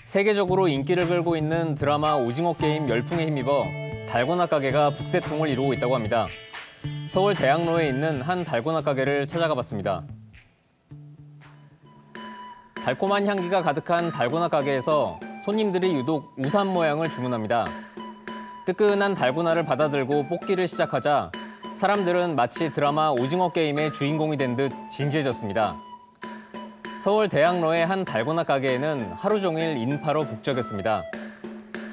세계적으로 인기를 끌고 있는 드라마 오징어 게임 열풍에 힘입어 달고나 가게가 북새통을 이루고 있다고 합니다. 서울 대학로에 있는 한 달고나 가게를 찾아가 봤습니다. 달콤한 향기가 가득한 달고나 가게에서 손님들이 유독 우산 모양을 주문합니다. 뜨끈한 달고나를 받아들고 뽑기를 시작하자 사람들은 마치 드라마 오징어 게임의 주인공이 된 듯 진지해졌습니다. 서울 대학로의 한 달고나 가게에는 하루 종일 인파로 북적였습니다.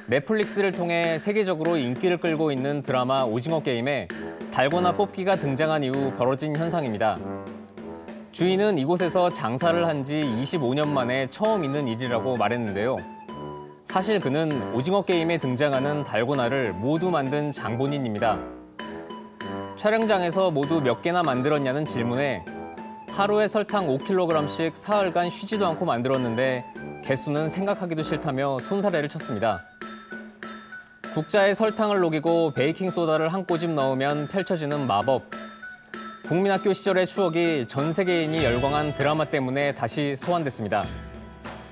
넷플릭스를 통해 세계적으로 인기를 끌고 있는 드라마 오징어 게임에 달고나 뽑기가 등장한 이후 벌어진 현상입니다. 주인은 이곳에서 장사를 한 지 25년 만에 처음 있는 일이라고 말했는데요. 사실 그는 오징어 게임에 등장하는 달고나를 모두 만든 장본인입니다. 촬영장에서 모두 몇 개나 만들었냐는 질문에 하루에 설탕 5kg씩 사흘간 쉬지도 않고 만들었는데 개수는 생각하기도 싫다며 손사래를 쳤습니다. 국자에 설탕을 녹이고 베이킹소다를 한 꼬집 넣으면 펼쳐지는 마법. 국민학교 시절의 추억이 전 세계인이 열광한 드라마 때문에 다시 소환됐습니다.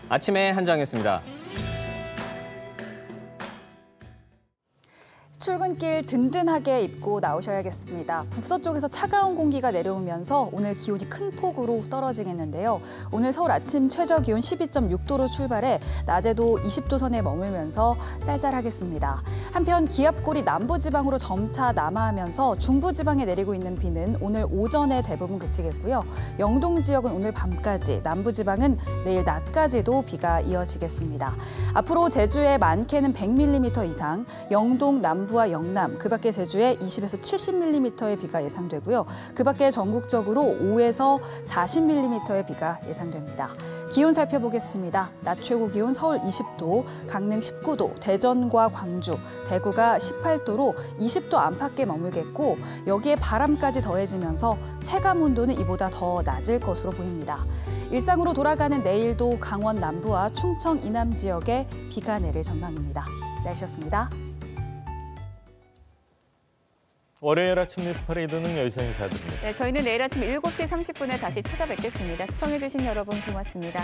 아침에 한정이었습니다. 출근길 든든하게 입고 나오셔야겠습니다. 북서쪽에서 차가운 공기가 내려오면서 오늘 기온이 큰 폭으로 떨어지겠는데요. 오늘 서울 아침 최저 기온 12.6도로 출발해 낮에도 20도 선에 머물면서 쌀쌀하겠습니다. 한편 기압골이 남부지방으로 점차 남하하면서 중부지방에 내리고 있는 비는 오늘 오전에 대부분 그치겠고요. 영동 지역은 오늘 밤까지, 남부지방은 내일 낮까지도 비가 이어지겠습니다. 앞으로 제주에 많게는 100mm 이상, 영동, 남부와 영남, 그밖에 제주에 20에서 70mm의 비가 예상되고요. 그밖에 전국적으로 5에서 40mm의 비가 예상됩니다. 기온 살펴보겠습니다. 낮 최고 기온 서울 20도, 강릉 19도, 대전과 광주, 대구가 18도로 20도 안팎에 머물겠고 여기에 바람까지 더해지면서 체감 온도는 이보다 더 낮을 것으로 보입니다. 일상으로 돌아가는 내일도 강원 남부와 충청 이남 지역에 비가 내릴 전망입니다. 날씨였습니다. 월요일 아침 뉴스 퍼레이드는 여기서 인사드립니다. 네, 저희는 내일 아침 7시 30분에 다시 찾아뵙겠습니다. 시청해주신 여러분 고맙습니다.